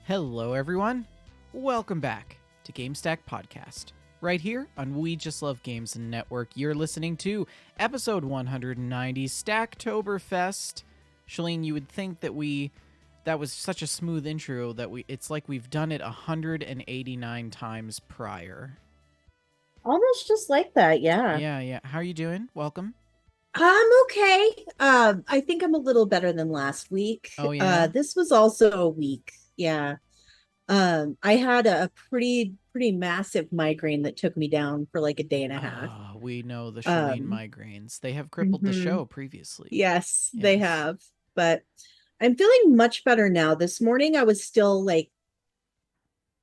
Hello, everyone. Welcome back to Gamestack Podcast. Right here on We Just Love Games Network, you're listening to episode 190, Stacktober Fest. Shalene, you would think that was such a smooth intro that it's like we've done it 189 times prior. Almost just like that, yeah. Yeah. How are you doing? Welcome. I'm okay. I think I'm a little better than last week. Oh, yeah? This was also a week. Yeah. I had a pretty massive migraine that took me down for like a day and a half. Oh, we know the Shalene Um, migraines. They have crippled the mhm. show previously. Yes, they Yes. have. But I'm feeling much better now. This morning I was still like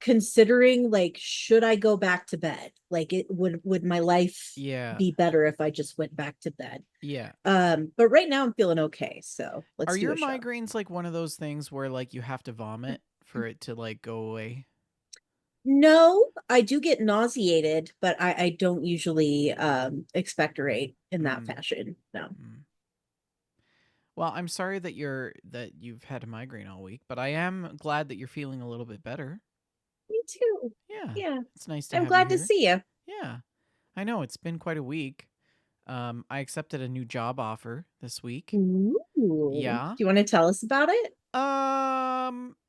considering like should I go back to bed? Like it would my life Yeah. be better if I just went back to bed? Yeah. But right now I'm feeling okay, so Are let's do your a show. migraines like one of those things where like you have to vomit for it to like go away? No, I do get nauseated, but I don't usually expectorate in that Mm, fashion. No. mm. Well, I'm sorry that you've had a migraine all week, but I am glad that you're feeling a little bit better. Me too. Yeah. Yeah. It's nice to I'm have you glad to here. see you. Yeah. I know it's been quite a week. I accepted a new job offer this week. Ooh. Do Yeah. you want to tell us about it?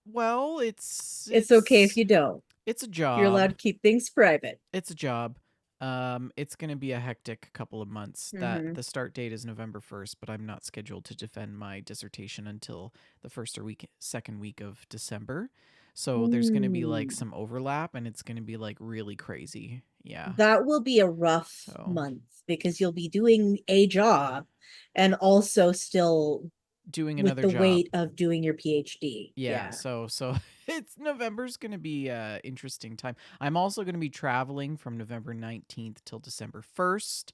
Well, it's It's okay if it's you don't. it's a You're allowed job. to keep things private. It's a job. It's going to be a hectic couple of months. That Hmm. the start date is November 1st, but I'm not scheduled to defend my dissertation until the second week of December. So there's going to be like Mm. some overlap, and it's going to be like really crazy. Yeah. That will be a rough So month because you'll be doing a job and also still doing with another the job. weight of doing your PhD. Yeah. Yeah. So it's November's going to be a interesting time. I'm also going to be traveling from November 19th till December 1st.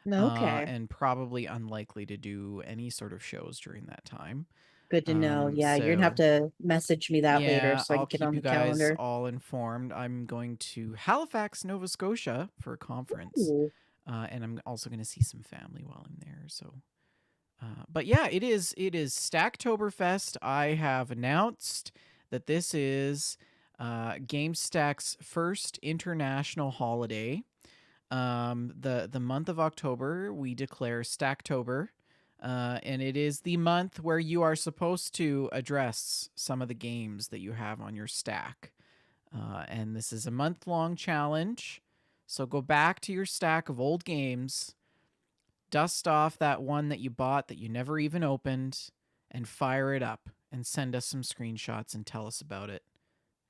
Okay. And probably unlikely to do any sort of shows during that time. Good to know. Yeah, you're gonna have So to message me that later yeah, so I I'll can get keep on you the guys calendar. all informed. I'm going to Halifax, Nova Scotia for a conference, Ooh. and I'm also going to see some family while I'm there. So, but yeah, it is Stacktoberfest. I have announced that this is GameStack's first international holiday. The month of October we declare Stacktober, and it is the month where you are supposed to address some of the games that you have on your stack. And this is a month-long challenge. So go back to your stack of old games, dust off that one that you bought that you never even opened, and fire it up and send us some screenshots and tell us about it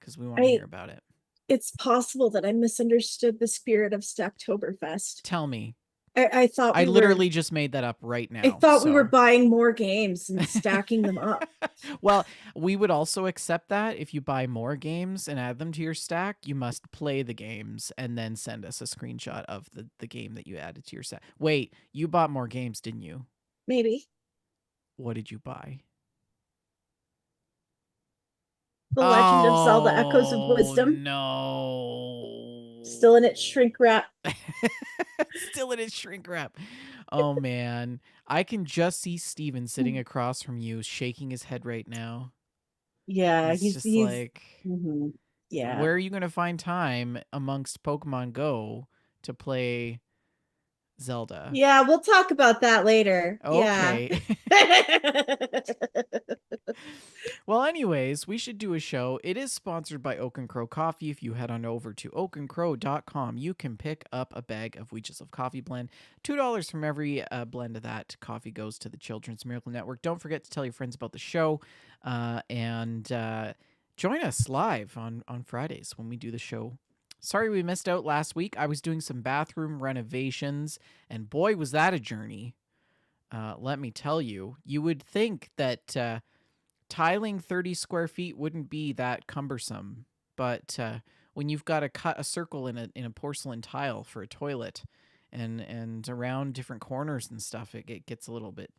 because we want to I hear about it. It's possible that I misunderstood the spirit of Stacktoberfest. Tell me. I thought I we were literally just made that up right I now. thought we were So buying more games and stacking them up. well, we would also accept that if you buy more games and add them to your stack, you must play the games and then send us a screenshot of the game that you added to your stack. Wait, you bought more games, didn't you? Maybe. What did you buy? The Legend of Zelda Echoes of Oh, Wisdom. no. Still in its shrink wrap. Still in its shrink wrap. Oh, man. I can just see Steven sitting across from you, shaking his head right now. Yeah, He's just he's like, yeah. where are you going to find time amongst Pokemon Go to play Zelda? Yeah, we'll talk about that later. Yeah. Okay. Well, anyways, we should do a show. It is sponsored by Oak and Crow Coffee. If you head on over to oakandcrow.com, you can pick up a bag of We Just Love Coffee blend. $2 from every blend of that coffee goes to the Children's Miracle Network. Don't forget to tell your friends about the show, and join us live on Fridays when we do the show. Sorry we missed out last week. I was doing some bathroom renovations, and boy, was that a journey. Let me tell you. You would think that tiling 30 square feet wouldn't be that cumbersome, but when you've got to cut a circle in a porcelain tile for a toilet, and around different corners and stuff, it gets a little bit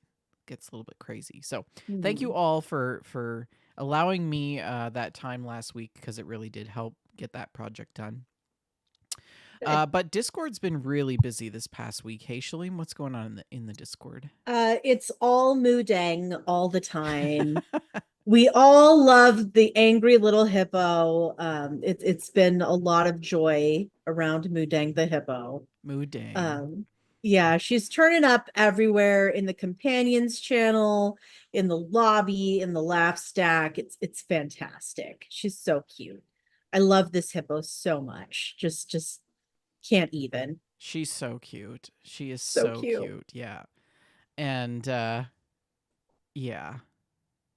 crazy. So thank you Hmm. all for allowing me that time last week, because it really did help get that project done. Good. But Discord's been really busy this past week. Hey, Shalene, what's going on in the Discord? It's all Moodang all the time. We all love the angry little hippo. It's been a lot of joy around Mudang the hippo. Moodang. Um, yeah, she's turning up everywhere in the companions channel, in the lobby, in the laugh stack. It's fantastic. She's so cute. I love this hippo so much. Just can't even. She's so cute. She is So so cute. cute. Yeah. And yeah.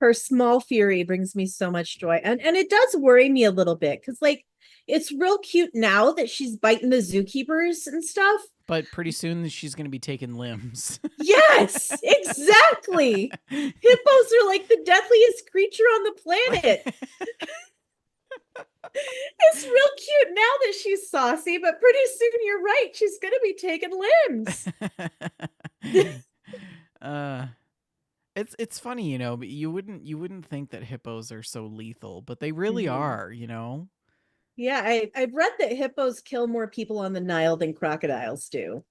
Her small fury brings me so much joy. And it does worry me a little bit because like it's real cute now that she's biting the zookeepers and stuff. But pretty soon she's going to be taking limbs. Yes, exactly. Hippos are like the deadliest creature on the planet. It's real cute now that she's saucy, but pretty soon you're right. She's going to be taking limbs. uh it's funny, but you wouldn't think that hippos are so lethal, but they really Mhm. are. Yeah, I've read that hippos kill more people on the Nile than crocodiles do,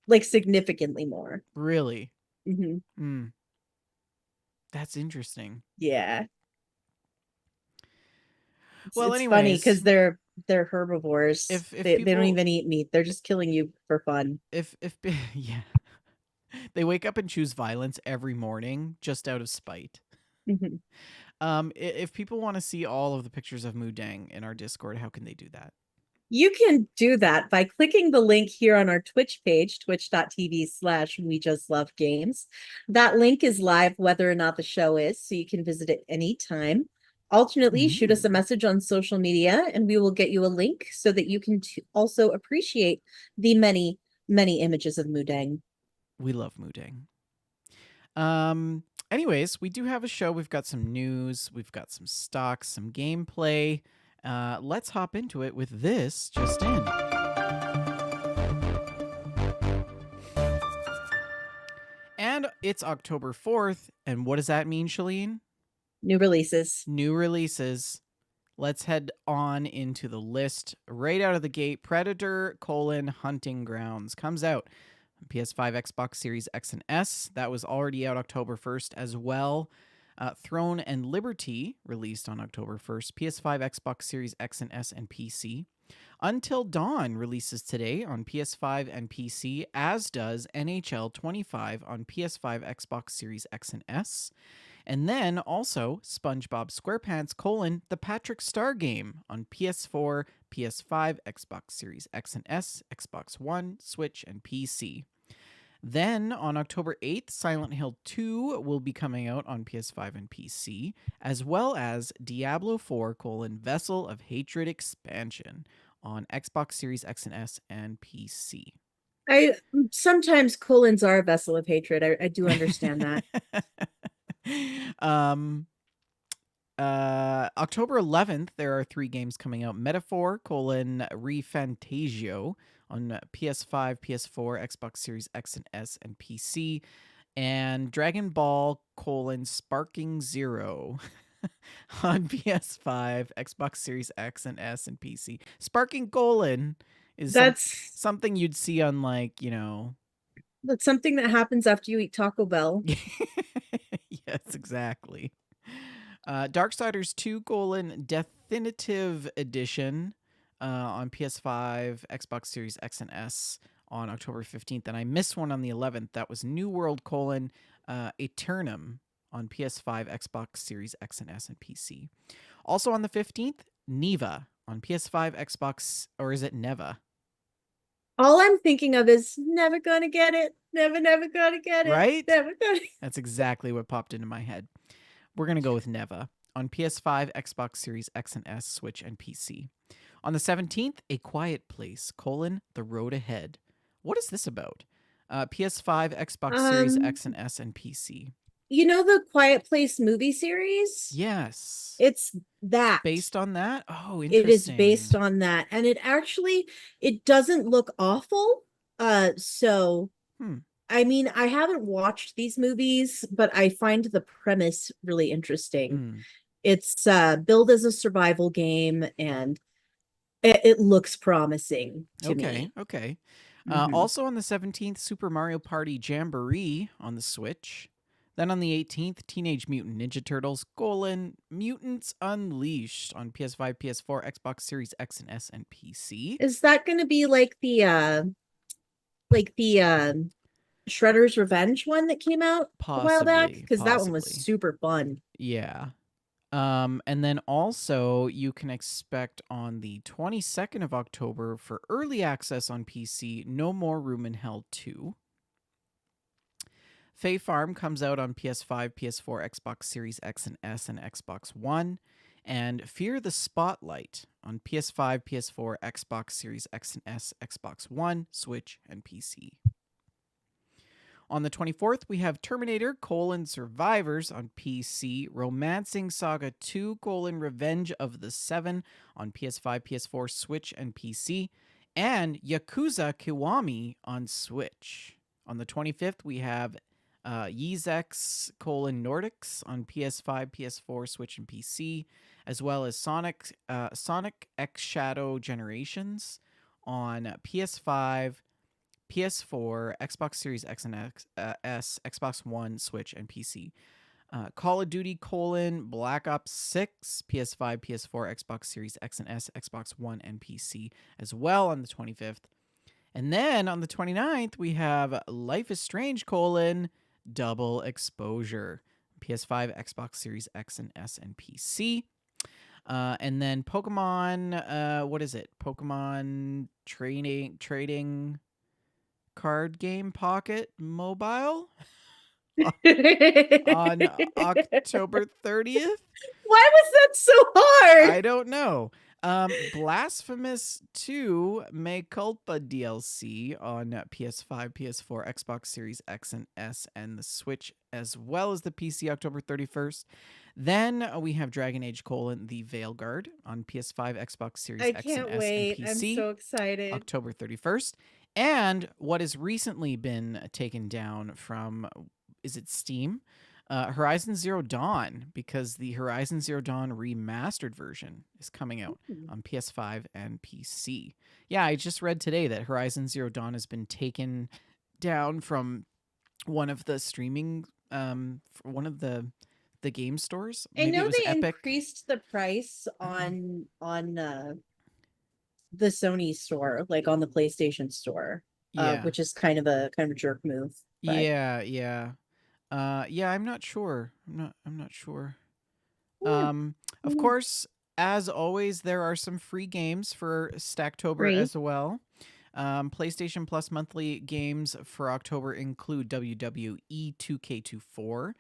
like significantly more. Really. Hmm. Mm, that's interesting. Yeah, Well, it's funny anyways, because they're herbivores. if They don't people even eat meat. They're just killing you for fun. if yeah, they wake up and choose violence every morning just out of spite. Mhm. If people want to see all of the pictures of Mudang in our Discord, how can they do that? You can do that by clicking the link here on our Twitch page, twitch.tv/we just love games. That link is live whether or not the show is, so you can visit it anytime. Alternately, shoot us a Mm, message on social media and we will get you a link so that you can also appreciate the many, many images of Mudang. we love Mudang. Anyways, we do have a show. We've got some news, we've got some stocks, some gameplay. Let's hop into it with this just in. And it's October 4th. And what does that mean, Shalene? New releases. New releases. Let's head on into the list right out of the gate. Predator: Hunting Grounds comes out on PS5, Xbox Series X and S. That was already out October 1st as well. Throne and Liberty released on October 1st. PS5, Xbox Series X and S, and PC. Until Dawn releases today on PS5 and PC, as does NHL 25 on PS5, Xbox Series X and S. And then also SpongeBob SquarePants: The Patrick Star Game on PS4, PS5, Xbox Series X and S, Xbox One, Switch, and PC. Then on October 8th, Silent Hill 2 will be coming out on PS5 and PC, as well as Diablo 4: Vessel of Hatred expansion on Xbox Series X and S and PC. I sometimes colons are a vessel of hatred. I do understand that. um October 11th, there are three games coming out. Metaphor: Refantasio on PS5, PS4, Xbox Series X and S, and PC. And Dragon Ball: Sparking Zero on PS5, Xbox Series X and S, and PC. Sparking colon is That's something you'd see on, like, that's something that happens after you eat Taco Bell. yes, exactly. Darksiders 2: Definitive Edition on PS5, Xbox Series X and S on October 15th. And I missed one on the 11th. That was New World: Eternum on PS5, Xbox Series X and S, and PC. Also on the 15th, Neva on PS5, Xbox, or is it Neva? All I'm thinking of is never gonna get it. Never, never gonna get it. Right? Never gonna. That's exactly what popped into my head. We're going to go with Neva on PS5, Xbox Series X and S, Switch, and PC. On the 17th, A Quiet Place: The Road Ahead. What is this about? PS5, Xbox Series Um, X and S, and PC. you know the Quiet Place movie series? Yes. It's It's that. based on that? Oh, It is based interesting. on that. And it actually it doesn't look awful. So Hmm. I mean, I haven't watched these movies, but I find the premise really interesting. Hmm. It's billed as a survival game and it looks promising to Okay. me. Okay. Mhm. Also on the 17th, Super Mario Party Jamboree on the Switch. Then on the 18th, Teenage Mutant Ninja Turtles: Mutants Unleashed on PS5, PS4, Xbox Series X and S, and PC. Is that going to be like the Shredder's Revenge one that came out a while back? Possibly, Because that one was possibly. super fun. Yeah. And then also you can expect on the 22nd of October for early access on PC, No More Room in Hell 2. Fae Farm comes out on PS5, PS4, Xbox Series X and S, and Xbox One. And Fear the Spotlight on PS5, PS4, Xbox Series X and S, Xbox One, Switch, and PC. On the 24th, we have Terminator: Survivors on PC, Romancing Saga 2: Revenge of the Seven on PS5, PS4, Switch, and PC, and Yakuza Kiwami on Switch. On the 25th, we have Yeezex: Nordics on PS5, PS4, Switch, and PC, as well as Sonic X Shadow Generations on PS5, PS4, Xbox Series X and S, Xbox One, Switch, and PC. Call of Duty: Black Ops 6, PS5, PS4, Xbox Series X and S, Xbox One, and PC as well on the 25th. And then on the 29th, we have Life is Strange: Double Exposure, PS5, Xbox Series X and S, and PC. And then Pokemon, what is it? Pokemon trading card game Pocket Mobile on Why October 30th. was that so hard? I don't know. Blasphemous 2 Mea Culpa DLC on PS5, PS4, Xbox Series X and S, and the Switch, as well as the PC, October 31st. Then we have Dragon Age: The Veilguard on PS5, Xbox Series I X and can't S, and wait. I'm PC, so excited. October 31st. And what has recently been taken down from, is it Steam? Horizon Zero Dawn, because the Horizon Zero Dawn remastered version is coming out Ooh. on PS5 and PC. Yeah, I just read today that Horizon Zero Dawn has been taken down from one of the streaming, one of the game stores. I Maybe it know was they Epic. increased the price on the Sony store, like on the PlayStation store, Yeah, which is kind of a jerk move. But yeah, yeah. Yeah, I'm not sure. I'm not sure. yeah, Of mm, course, as always, there are some free games for Stacktober free. as well. PlayStation Plus monthly games for October include WWE 2K24,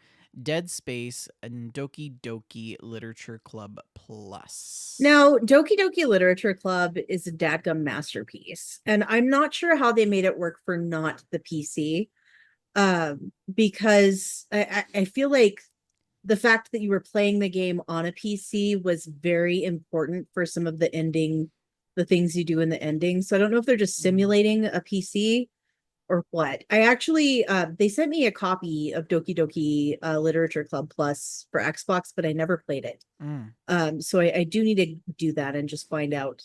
Dead Space, and Doki Doki Literature Club Plus. Now, Doki Doki Literature Club is a dadgum masterpiece, and I'm not sure how they made it work for not the PC. Because I feel like the fact that you were playing the game on a PC was very important for some of the things you do in the ending. So I don't know if they're just Mm. simulating a PC or what. I actually, they sent me a copy of Doki Doki Literature Club Plus for Xbox, but I never played it. Mm. So I do need to do that and just find out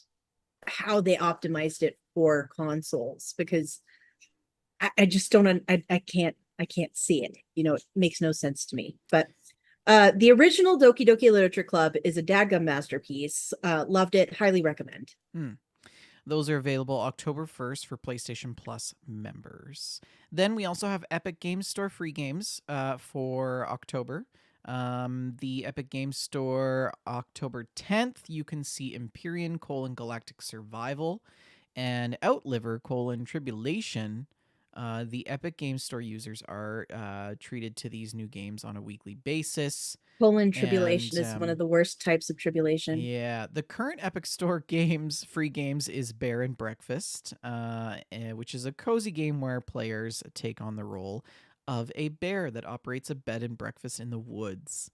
how they optimized it for consoles because I just don't I can't see it. It makes no sense to me. But the original Doki Doki Literature Club is a dadgum masterpiece. Loved it, highly recommend. Mm. Those are available October 1st for PlayStation Plus members. Then we also have Epic Games Store free games for October. The Epic Games Store, October 10th, you can see Empyrean: Galactic Survival and Outliver: Tribulation. The Epic Games Store users are treated to these new games on a weekly basis. Colon tribulation And is one of the worst types of tribulation. yeah, the current Epic Store games, free games, is Bear and Breakfast, which is a cozy game where players take on the role of a bear that operates a bed and breakfast in the woods.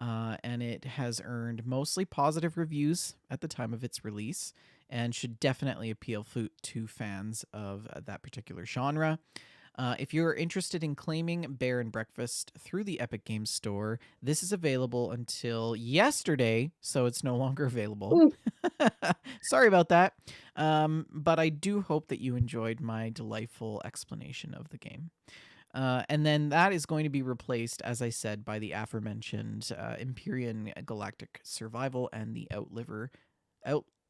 And it has earned mostly positive reviews at the time of its release and should definitely appeal to fans of that particular genre. If you're interested in claiming Bear and Breakfast through the Epic Games Store, this is available until yesterday, so it's no longer available. Ooh, Sorry about that. But I do hope that you enjoyed my delightful explanation of the game. And then that is going to be replaced, as I said, by the aforementioned Empyrean Galactic Survival and the Out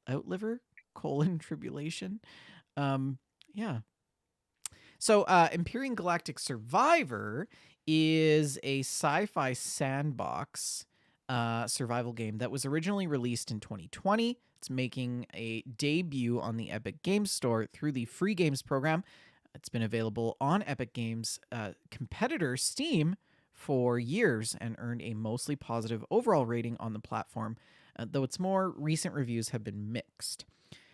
Outliver Tribulation. Um, yeah, so, Empyrean Galactic Survivor is a sci-fi sandbox survival game that was originally released in 2020. It's making a debut on the Epic Games Store through the free games program. It's been available on Epic Games' competitor Steam for years and earned a mostly positive overall rating on the platform, though its more recent reviews have been mixed.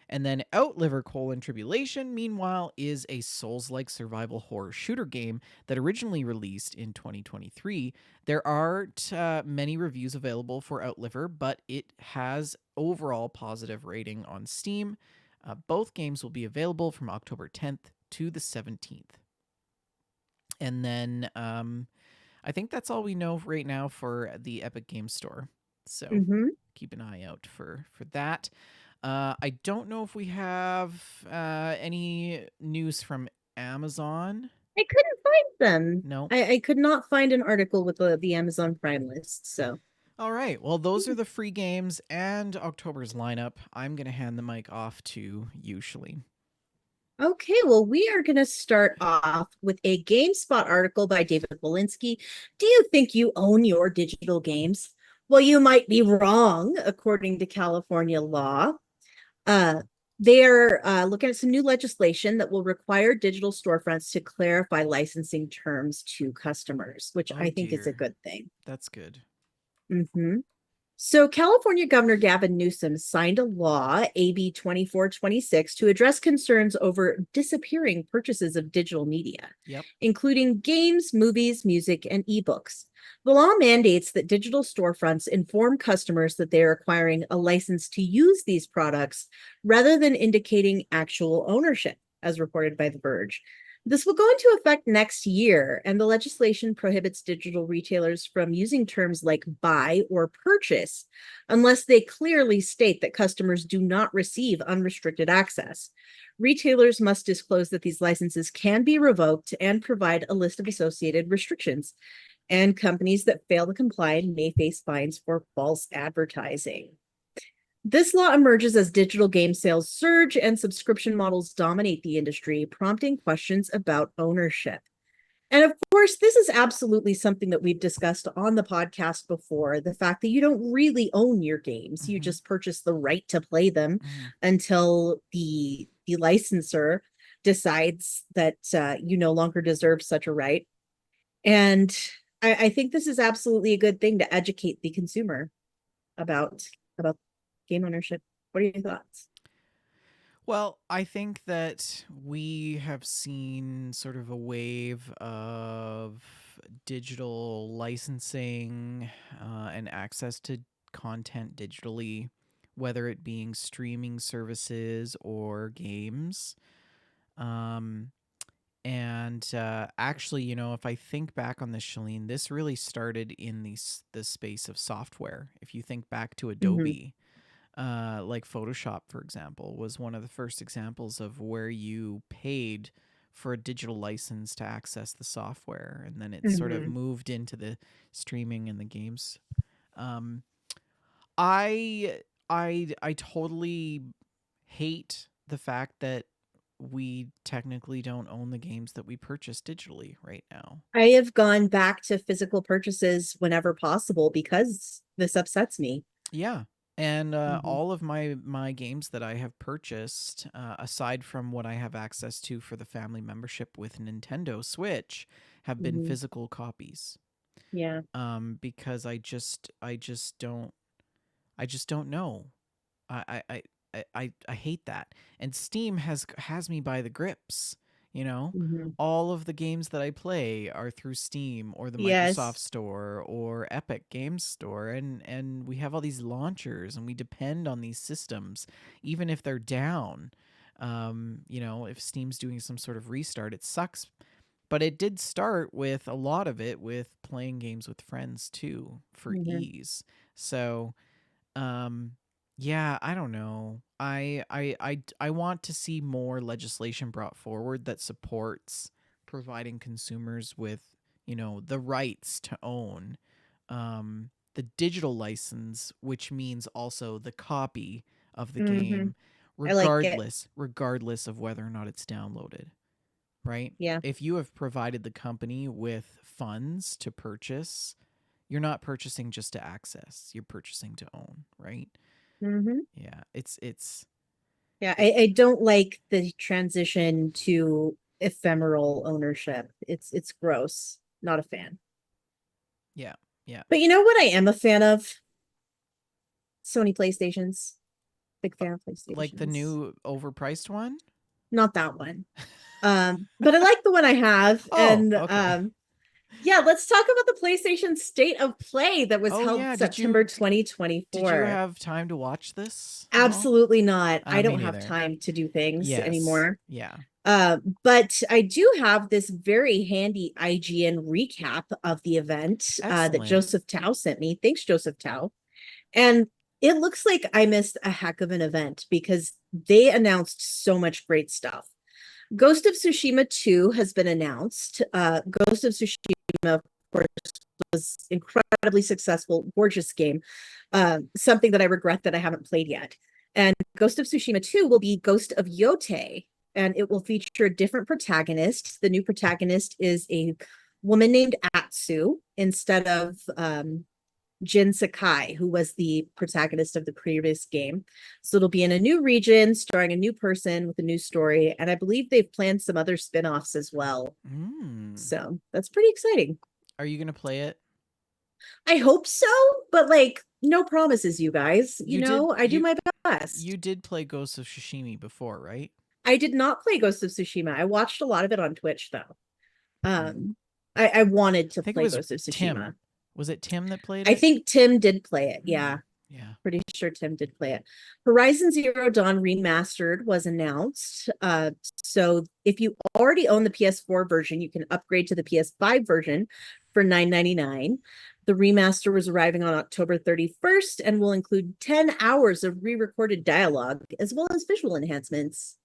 And then Outliver: Tribulation, meanwhile, is a Souls like survival horror shooter game that originally released in 2023. There aren't many reviews available for Outliver, but it has overall positive rating on Steam. Both games will be available from October 10th to the 17th. And then I think that's all we know right now for the Epic Games Store. So Hmm. keep an eye out for that. I don't know if we have any news from Amazon. I couldn't find them. No. I could not find an article with the Amazon Prime list. So, All right. Well, those are the free games and October's lineup. I'm going to hand the mic off to you, Shalene. okay, well, we are going to start off with a GameSpot article by David Walensky. Do you think you own your digital games? Well, you might be wrong, according to California law. Uh, they're looking at some new legislation that will require digital storefronts to clarify licensing terms to customers, which Oh, I think is a dear. good thing. That's good. Mhm. So, California Governor Gavin Newsom signed a law, AB 2426, to address concerns over disappearing purchases of digital media, Yep. including games, movies, music, and ebooks. The law mandates that digital storefronts inform customers that they are acquiring a license to use these products rather than indicating actual ownership, as reported by The Verge. This will go into effect next year, and the legislation prohibits digital retailers from using terms like buy or purchase unless they clearly state that customers do not receive unrestricted access. Retailers must disclose that these licenses can be revoked and provide a list of associated restrictions. And companies that fail to comply may face fines for false advertising. This law emerges as digital game sales surge and subscription models dominate the industry, prompting questions about ownership. And of course, this is absolutely something that we've discussed on the podcast before, the fact that you don't really own your games. You Mm-hmm. just purchase the right to play them Mm-hmm. until the licensor decides that you no longer deserve such a right. And I think this is absolutely a good thing to educate the consumer about about game ownership. What are your thoughts? Well, I think that we have seen sort of a wave of digital licensing and access to content digitally, whether it being streaming services or games. Um, and actually, if I think back on this, Shalene, this really started in the space of software. If you think back to Mm-hmm. Adobe, like Photoshop, for example, was one of the first examples of where you paid for a digital license to access the software, and then it sort of Mm-hmm. moved into the streaming and the games. Um, I totally hate the fact that we technically don't own the games that we purchase digitally right now. I have gone back to physical purchases whenever possible because this upsets me. Yeah. And Mm-hmm. all of my games that I have purchased, aside from what I have access to for the family membership with Nintendo Switch, have been Mm-hmm. physical copies. Yeah. Because I just don't know. I I I hate that. And Steam has me by the grips, you know? Mm-hmm. All of the games that I play are through Steam or the Microsoft Yes. Store or Epic Games Store, and we have all these launchers and we depend on these systems even if they're down. If Steam's doing some sort of restart, it sucks, but it did start with a lot of it with playing games with friends too for Mm-hmm. ease. So, um, yeah, I don't know. I want to see more legislation brought forward that supports providing consumers with, the rights to own the digital license, which means also the copy of the Hmm. game, I like it. regardless of whether or not it's downloaded, right? Yeah. If you have provided the company with funds to purchase, you're not purchasing just to access, you're purchasing to own, right? Hmm. Yeah, it's Yeah, it, I don't like the transition to ephemeral ownership. It's gross. Not a fan. yeah, yeah. But you know what I am a fan of? Sony PlayStations. Big fan of Like the PlayStations. new overpriced one? Not that one. But I like the one I have. Oh, And okay. yeah, let's talk about the PlayStation State of Play that was Oh held yeah, September did you 2024. have time to watch this at all? Absolutely not. I Me don't have neither. time to do things Yes. anymore. Yeah. But I do have this very handy IGN recap of the event that Excellent. Joseph Tao sent me. Thanks, Joseph Tao. And it looks like I missed a heck of an event because they announced so much great stuff. Ghost of Tsushima 2 has been announced. Ghost of Tsushima, of course, was incredibly successful, gorgeous game. Something that I regret that I haven't played yet. And Ghost of Tsushima 2 will be Ghost of Yote, and it will feature a different protagonist. The new protagonist is a woman named Atsu instead of Jin Sakai, who was the protagonist of the previous game. So it'll be in a new region, starring a new person with a new story. And I believe they've planned some other spin offs as well. Mm. So that's pretty exciting. Are you gonna play it? I hope so, but like, no promises, you guys. You did I do my best. you did play Ghost of Tsushima before, right? I did not play Ghost of Tsushima. I watched a lot of it on Twitch, though. Mm. I wanted to I think it play was Ghost of Tsushima. Tim. Was it Tim that played I it? think Tim did play it. Mm. Yeah. Yeah. Pretty sure Tim did play it. Horizon Zero Dawn Remastered was announced. So if you already own the PS4 version, you can upgrade to the PS5 version for $9.99. The remaster was arriving on October 31st and will include 10 hours of re-recorded dialogue as well as visual enhancements.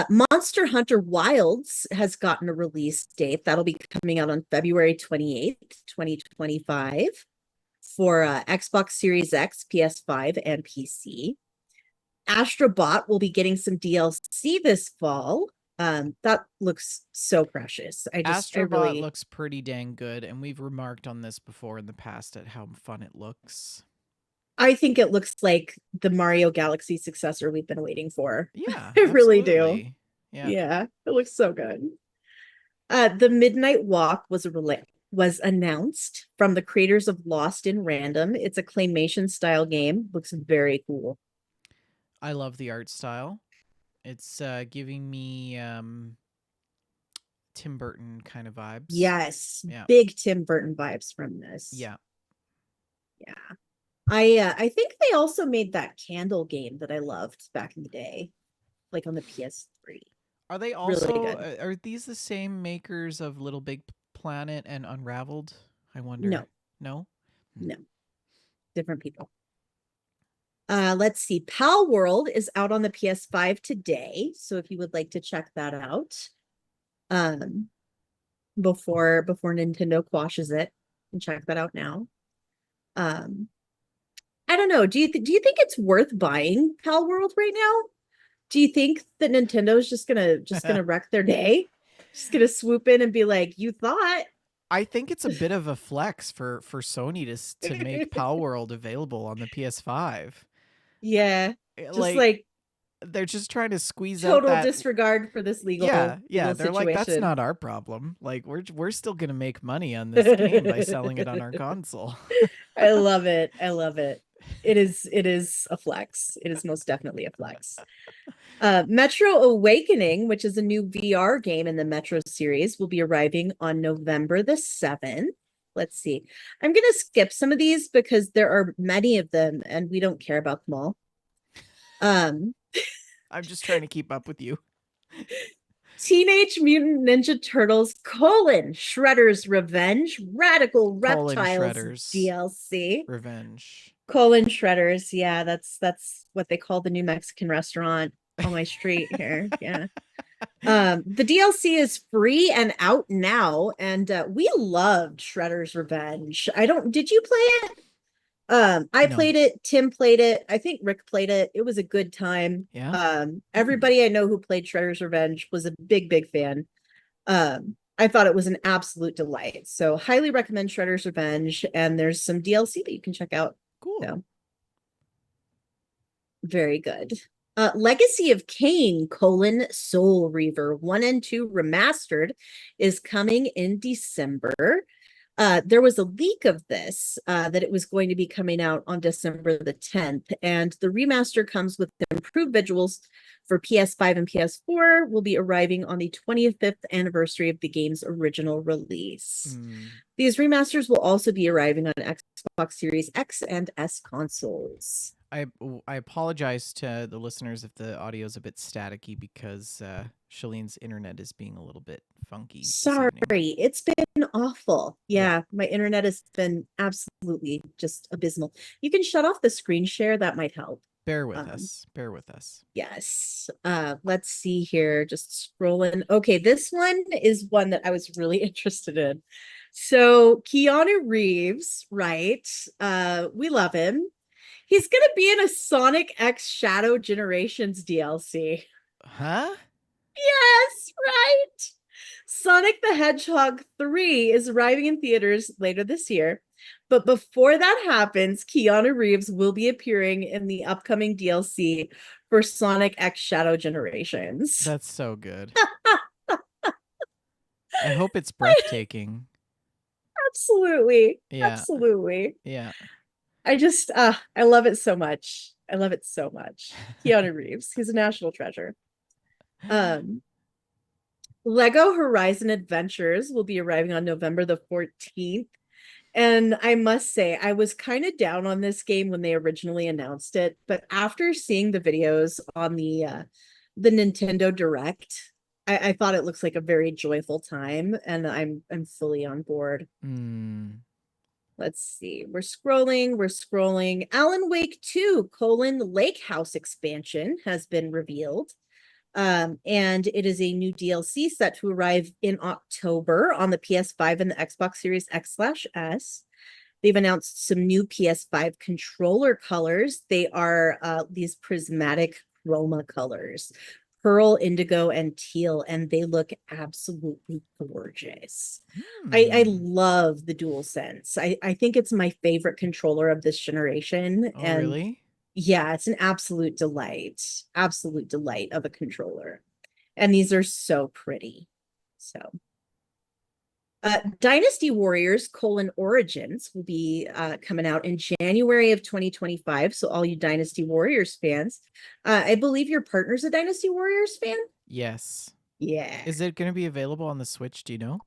Monster Hunter Wilds has gotten a release date. That'll be coming out on February 28th, 2025 for Xbox Series X, PS5, and PC. Astrobot will be getting some DLC this fall. That looks so precious. I Astrobot really, looks pretty dang good, and we've remarked on this before in the past at how fun it looks. I think it looks like the Mario Galaxy successor we've been waiting for. Yeah, I really do. absolutely. Yeah. Yeah, it looks so good. The Midnight Walk was announced from the creators of Lost in Random. It's a claymation style game. Looks very cool. I love the art style. It's giving me Tim Burton kind of vibes. Yes, Yeah. big Tim Burton vibes from this. Yeah. Yeah. I think they also made that candle game that I loved back in the day, like on the PS3. Are they Really also good. are these the same makers of Little Big Planet and Unraveled? I wonder. No, No? Hmm. no, different people. Let's see. Pal World is out on the PS5 today, so if you would like to check that out, um, before Nintendo quashes it, and check that out now. Um, I don't know. Do you think it's worth buying Pal World right now? Do you think that Nintendo's just gonna wreck their day? Just gonna swoop in and be like, "You thought?" I think it's a bit of a flex for Sony to make Pal World available on the PS5. Yeah, just Like like they're just trying to squeeze out total that. disregard for this Yeah, yeah, legal they're like, that's situation. not our problem. Like we're still gonna make money on this game by selling it on our console. I love it. I love it. It is a flex. It is most definitely a flex. Metro Awakening, which is a new VR game in the Metro series, will be arriving on November the 7th. Let's see. I'm going to skip some of these because there are many of them and we don't care about them all. Um, I'm just trying to keep up with you. Teenage Mutant Ninja Turtles: Shredder's Revenge, Radical Colon Reptiles Shredders DLC. Revenge. Shredders. Yeah, that's what they call the new Mexican restaurant on my street here. Yeah. The DLC is free and out now, and we loved Shredder's Revenge. I don't, did you play it? I No. played it, Tim played it, I think Rick played it. It was a good time. Yeah. Everybody I know who played Shredder's Revenge was a big fan. I thought it was an absolute delight. So highly recommend Shredder's Revenge, and there's some DLC that you can check out. Cool. So very good. Legacy of Kain: Soul Reaver 1 and 2 remastered is coming in December. There was a leak of this that it was going to be coming out on December the 10th, and the remaster comes with improved visuals for PS5 and PS4. Will be arriving on the 25th anniversary of the game's original release. These remasters will also be arriving on Xbox Series X and S consoles. I apologize to the listeners if the audio is a bit staticky because Shalene's internet is being a little bit funky this Sorry, evening. it's been awful. Yeah. Yeah, my internet has been absolutely just abysmal. You can shut off the screen share, that might help. Bear with us. Bear with us. Yes. Let's see here. Just scrolling. Okay, this one is one that I was really interested in. So Keanu Reeves, right? We love him. He's gonna be in a Sonic X Shadow Generations DLC. Huh? Yes, right. Sonic the Hedgehog 3 is arriving in theaters later this year. But before that happens, Keanu Reeves will be appearing in the upcoming DLC for Sonic X Shadow Generations. That's so good. I hope it's breathtaking. Absolutely. Yeah. Absolutely. Yeah. I love it so much. I love it so much. Keanu Reeves, he's a national treasure. Um, Lego Horizon Adventures will be arriving on November the 14th. And I must say, I was kind of down on this game when they originally announced it, but after seeing the videos on the Nintendo Direct, I thought it looks like a very joyful time, and I'm fully on board. Let's see. We're scrolling. We're scrolling. Alan Wake 2: Lake House expansion has been revealed. And it is a new DLC set to arrive in October on the PS5 and the Xbox Series X/S. They've announced some new PS5 controller colors. They are these prismatic chroma colors, pearl, indigo, and teal, and they look absolutely gorgeous. I love the DualSense. I think it's my favorite controller of this generation. Oh, And really? yeah, it's an absolute delight of a controller. And these are so pretty. So Dynasty Warriors: Origins will be coming out in January of 2025. So all you Dynasty Warriors fans, I believe your partner's a Dynasty Warriors fan. Yes. Yeah. Is it going to be available on the Switch? Do you know?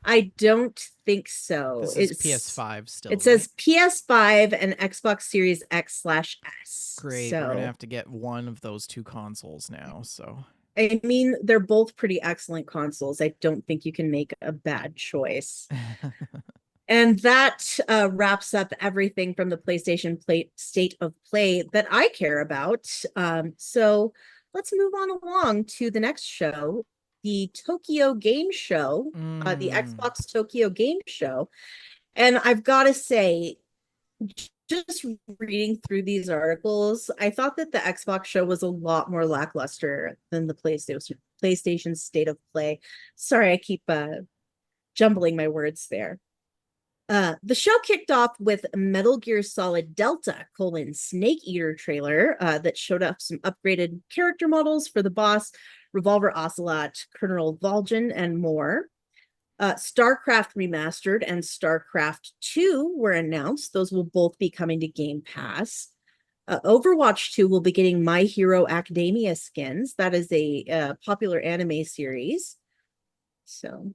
I don't think so. This is PS5 It still, right? says PS5 and Xbox Series X/S. Great. We're going to So have to get one of those two consoles now. So, I mean, they're both pretty excellent consoles. I don't think you can make a bad choice. And that wraps up everything from the PlayStation State of Play that I care about. So let's move on along to the next show, the Tokyo Game Show, the Xbox Tokyo Game Show. And I've got to say, just reading through these articles, I thought that the Xbox show was a lot more lackluster than the PlayStation State of Play. Sorry, I keep jumbling my words there. The show kicked off with Metal Gear Solid Delta: Snake Eater trailer that showed up some upgraded character models for the boss, Revolver Ocelot, Colonel Vol'jin, and more. StarCraft Remastered and StarCraft 2 were announced. Those will both be coming to Game Pass. Overwatch 2 will be getting My Hero Academia skins. That is a popular anime series. So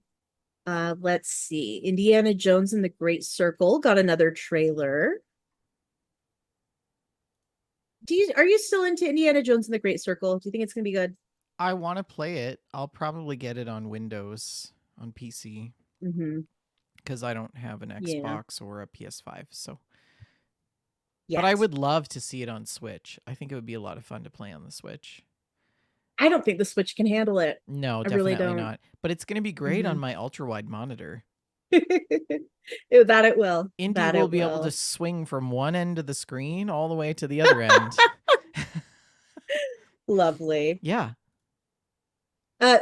let's see. Indiana Jones and the Great Circle got another trailer. Are you still into Indiana Jones and the Great Circle? Do you think it's gonna be good? I want to play it. I'll probably get it on Windows on PC because I don't have an Yeah. Xbox or a PS5. So, but I Yet. would love to see it on Switch. I think it would be a lot of fun to play on the Switch. I don't think the Switch can handle it. No, I really definitely don't. not. But it's going to be great on Hmm. my ultra wide monitor. That it will. Indy That will it be able to will. swing from one end of the screen all the way to the other end. Lovely. Yeah.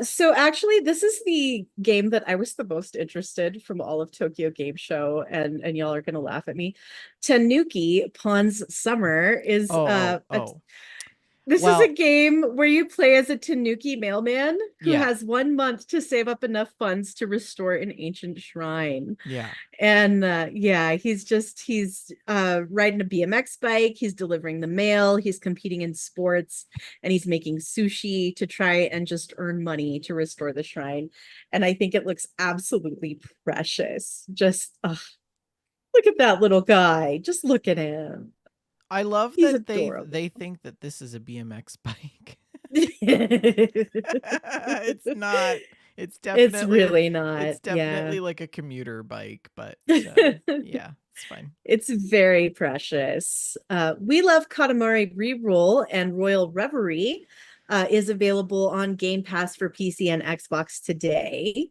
So actually, this is the game that I was the most interested from all of Tokyo Game Show, and y'all are gonna laugh at me. Tanuki Pawn's Summer is Oh, oh, oh. this is a Well, game where you play as a Tanuki mailman who yeah. has 1 month to save up enough funds to restore an ancient shrine. Yeah. And yeah, he's riding a BMX bike, he's delivering the mail, he's competing in sports, and he's making sushi to try and just earn money to restore the shrine. And I think it looks absolutely precious. Just look at that little guy. Just look at him. I love He's that adorable. they think that this is a BMX bike. It's It's not. really not. It's Yeah. definitely like a commuter bike, but yeah, it's fine. It's very precious. We Love Katamari Reroll and Royal Reverie is available on Game Pass for PC and Xbox today.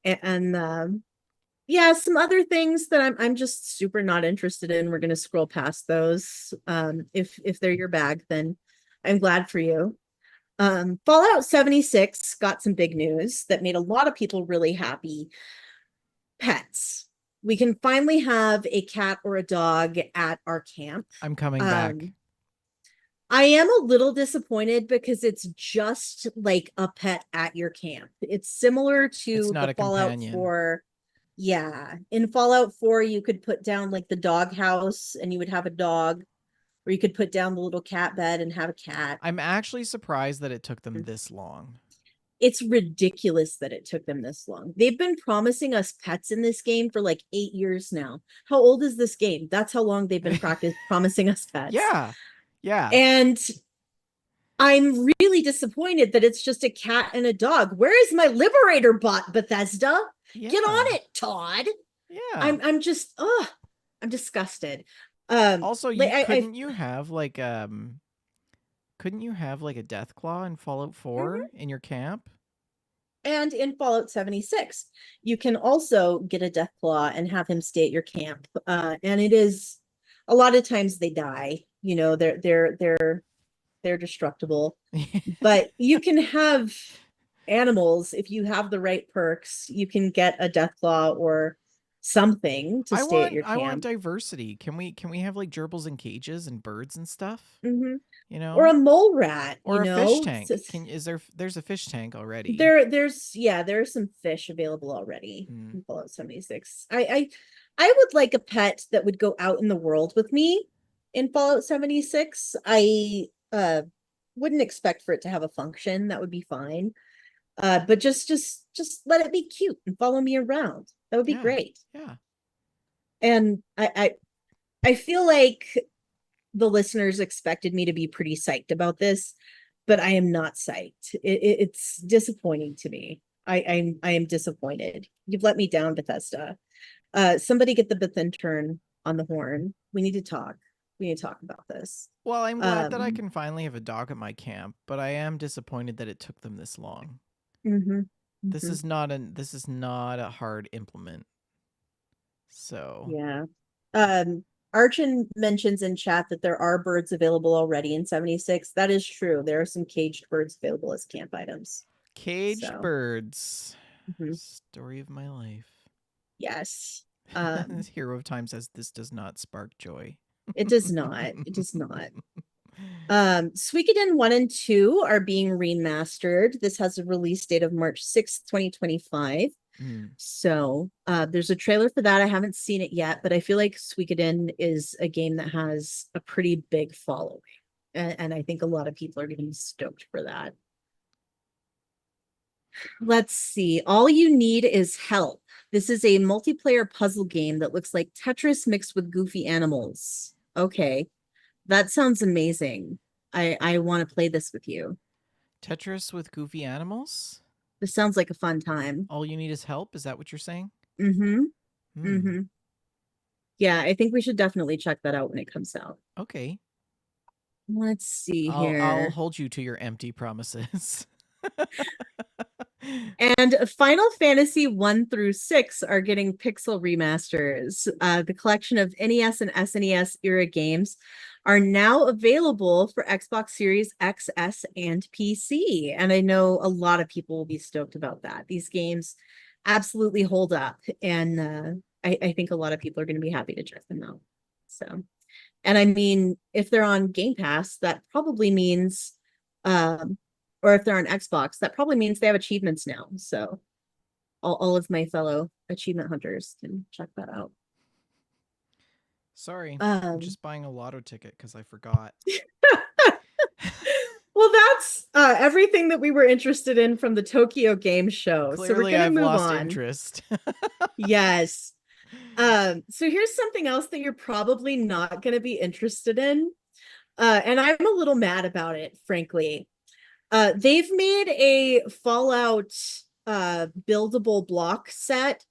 And yeah, some other things that I'm just super not interested in. We're gonna scroll past those. If they're your bag, then I'm glad for you. Fallout 76 got some big news that made a lot of people really happy. Pets. We can finally have a cat or a dog at our camp. I'm coming back. Um, I am a little disappointed because it's just like a pet at your camp. It's similar It's to not the a Fallout companion. 4. Yeah. In Fallout 4, you could put down like the dog house and you would have a dog, or you could put down the little cat bed and have a cat. I'm actually surprised that it took them this long. It's ridiculous that it took them this long. They've been promising us pets in this game for like 8 years now. How old is this game? That's how long they've been promising us pets. Yeah. Yeah. And I'm really disappointed that it's just a cat and a dog. Where is my Liberator bot, Bethesda? Get Yeah. on it, Todd. Yeah. I'm just I'm disgusted. Also, Like you I couldn't you have like a death claw in Fallout 4 in your camp? And in Fallout 76, you can also get a Deathclaw and have him stay at your camp. And it is a lot of times they die. You know, they're destructible. But you can have animals if you have the right perks. You can get a Deathclaw or something to stay at your I want camp. diversity. Can we have like gerbils in cages and birds and stuff? Hmm. You Or a know? mole rat, Or a fish tank. It's Can is there there's a fish tank already. there's some fish available already Hmm. in Fallout 76. I would like a pet that would go out in the world with me in Fallout 76. I wouldn't expect for it to have a function. That would be fine. But just let it be cute and follow me around. That would be Yeah. great. Yeah. And I feel like the listeners expected me to be pretty psyched about this, but I am not psyched. It's disappointing to me. I am disappointed. You've let me down, Bethesda. Somebody get the Beth intern on the horn. We need to talk. We need to talk about this. Well, I'm glad that I Um, can finally have a dog at my camp, but I am disappointed that it took them this long. mhm, mhm. This is not a hard implement. So, Yeah. Archon mentions in chat that there are birds available already in 76. That is true. There are some caged birds available as camp items. caged So, birds. mhm, Story of my life. yes. Hero of Time says this does not spark joy. It does not. It does not. Suikoden 1 and 2 are being remastered. This has a release date of March 6th, 2025. Mm. So there's a trailer for that. I haven't seen it yet, but I feel like Suikoden is a game that has a pretty big following. And I think a lot of people are getting stoked for that. Let's see. All you need is help. This is a multiplayer puzzle game that looks like Tetris mixed with goofy animals. Okay, that sounds amazing. I want to play this with you. Tetris with goofy animals? This sounds like a fun time. All you need is help? Is that what you're saying? Mm-hmm. Hmm. Mm-hmm. Yeah, I think we should definitely check that out when it comes out. Okay. Let's see I'll here. hold you to your empty promises. And Final Fantasy 1 through 6 are getting pixel remasters. The collection of NES and SNES era games are now available for Xbox Series X, S, and PC. And I know a lot of people will be stoked about that. These games absolutely hold up. And I think a lot of people are going to be happy to check them out. So, and I mean, if they're on Game Pass, that probably means um, or if they're on Xbox, that probably means they have achievements now. So all of my fellow achievement hunters can check that out. Sorry, I'm Um, just buying a lotto ticket because I forgot. well, that's everything that we were interested in from the Tokyo Game Show. So we're Clearly, gonna I've move lost on. interest. Yes. So here's something else that you're probably not going to be interested in. And I'm a little mad about it, frankly. They've made a Fallout buildable block set.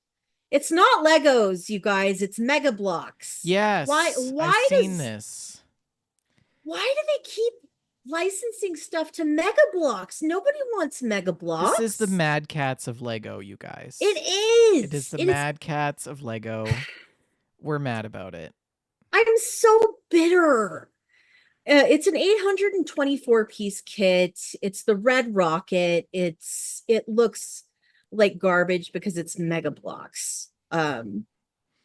It's not Legos, you guys, it's Mega Blocks. Why Yes, I've why seen does this. why do they keep licensing stuff to Mega Blocks? Nobody wants Mega This is the Blocks. Mad Cats of Lego, you It guys. It is is. the It is. Mad Cats of Lego. We're mad about it. I'm so bitter. It's an 824 piece kit. It's the Red Rocket. It looks like garbage because it's Mega Blocks.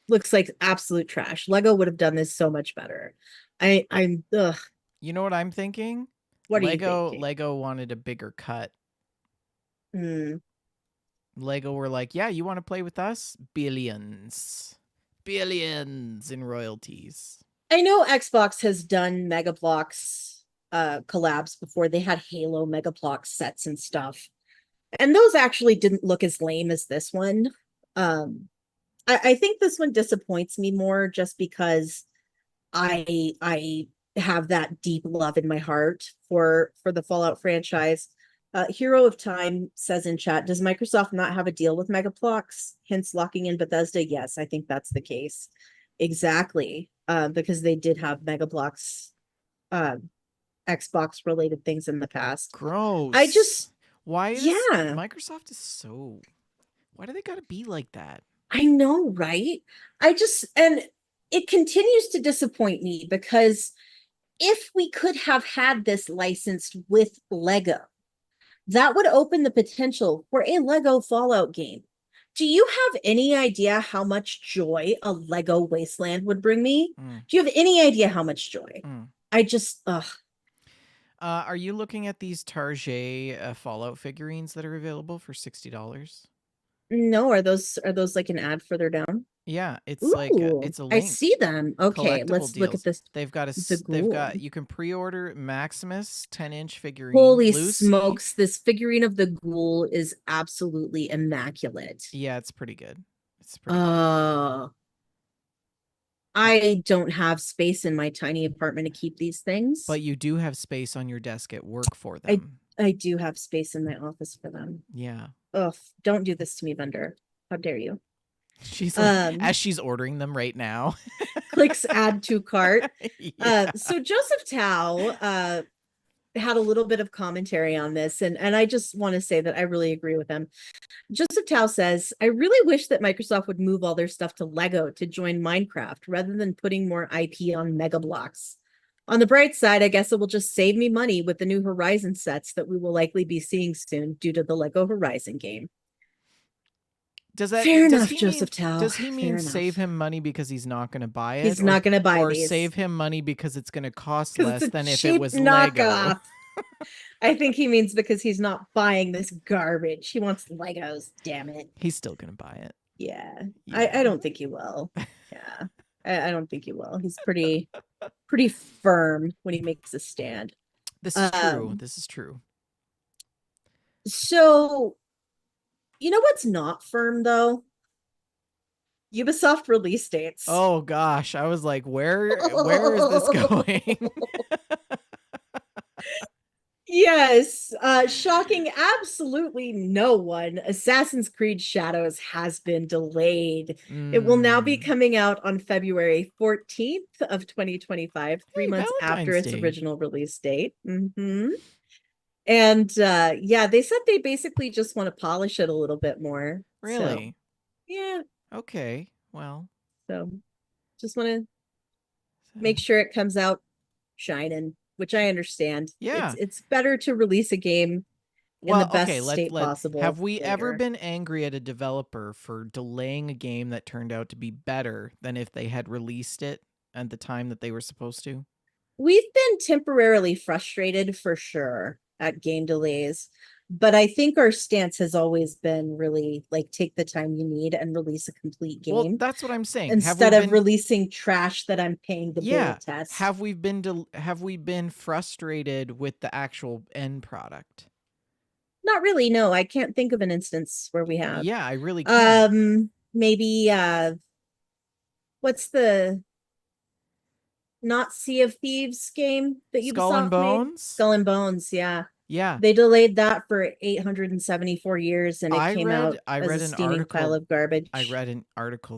Looks like absolute trash. Lego would have done this so much better. I'm ugh. You know what I'm thinking? What are you thinking? Lego wanted a bigger cut. Hmm. Lego were like, "Yeah, you want to play with us? Billions. Billions in royalties." I know Xbox has done Mega Blocks collabs before. They had Halo Mega Blocks sets and stuff. And those actually didn't look as lame as this one. Um, I think this one disappoints me more just because I have that deep love in my heart for the Fallout franchise. Hero of Time says in chat, does Microsoft not have a deal with Megaplex, hence locking in Bethesda? Yes, I think that's the case. Exactly. Because they did have Megaplex uh Xbox related things in the past. I Gross. just Why does yeah, Microsoft is so why do they got to be like that? I know, right? I just and it continues to disappoint me because if we could have had this licensed with Lego, that would open the potential for a Lego Fallout game. Do you have any idea how much joy a Lego Wasteland would bring me? Mm, Do you have any idea how much joy? mm. I just, ugh. Are you looking at these Target Fallout figurines that are available for $60? No, are those like an ad further down? Yeah, it's like Ooh, it's a I see link. them. Okay, Collectible let's look at deals. this. The They've ghoul. got you can pre-order Maximus 10-inch figurine, Holy Lucy. smokes, this figurine of the ghoul is absolutely immaculate. Yeah, it's pretty good. It's pretty good. Uh, Uh, I don't have space in my tiny apartment to keep these things. but you do have space on your desk at work for I them. I do have space in my office for them. Yeah. Ugh, don't do this to me, vendor. How dare you? She's like Um, as she's ordering them right now. clicks add to cart. Yeah. So Joseph Tao had a little bit of commentary on this, and I just want to say that I really agree with him. Joseph Tao says, I really wish that Microsoft would move all their stuff to Lego to join Minecraft rather than putting more IP on Mega Blocks. On the bright side, I guess it will just save me money with the new Horizon sets that we will likely be seeing soon due to the Lego Horizon game. Fair enough, Joseph Tao. Does he Fair mean save enough. him money because he's not going to buy it He's not going to buy or these save him money because it's going to cost because it's less a than if it cheap was Lego? knockoff. I think he means because he's not buying this garbage. He wants Legos, damn it. He's still going to buy it. Yeah. I Yeah. don't think he will. Yeah. I don't think he will. He's pretty firm when he makes a stand. This is true. Um, This is true. so you know what's not firm though? Ubisoft release dates. Oh gosh, I was like, where is this going? Yes, shocking absolutely no one. Assassin's Creed Shadows has been delayed. It will now be Mm. coming out on February 14th of 2025, three Hey, months after Valentine's its Day. original release date. And yeah, they said they basically just want to polish it a little bit more. So, Really? yeah, Okay. Well, so just want to uh, make sure it comes out shining, which I understand. It's yeah. it's better to release a game in the Well, okay, best let state let have possible we ever later. been angry at a developer for delaying a game that turned out to be better than if they had released it at the time that they were supposed to? We've been temporarily frustrated for sure at game delays, but I think our stance has always been really like take the time you need and release a complete Well, game that's what I'm saying. Have we instead of been releasing trash that I'm paying the bill yeah, test. have we been frustrated with the actual end product? Not really, no. I can't think of an instance where we have. Yeah, I really can't. Maybe what's the not Sea of Thieves game that Skull and Ubisoft made? Bones? Skull and Bones, yeah. Yeah. They delayed that for 874 years and it I came read out I as a read an steaming pile article of garbage.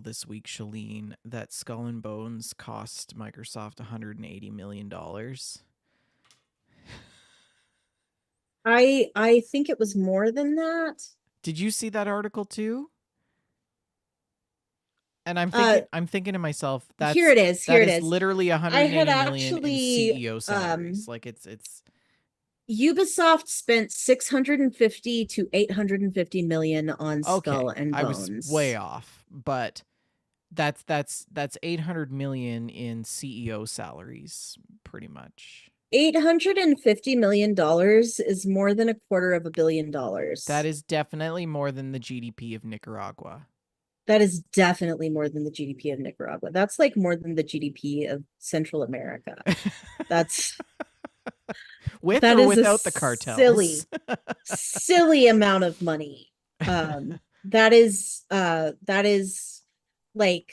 this week, Shalene, that Skull and Bones cost Microsoft $180 million. I think it was more than that. Did you see that article too? And Uh I'm thinking to myself, here it is. Here that it is is. literally I had 180 million in actually CEO salaries. Like it's Ubisoft spent 650 to 850 million on Skull okay. and I was way Bones. off, but that's 800 million in CEO salaries pretty much. $850 million is more than a quarter of $1 billion. That is definitely more than the GDP of Nicaragua. That is definitely more than the GDP of Nicaragua. That's like more than the GDP of Central America. That's With that or is a without the cartels. silly amount of money. That is like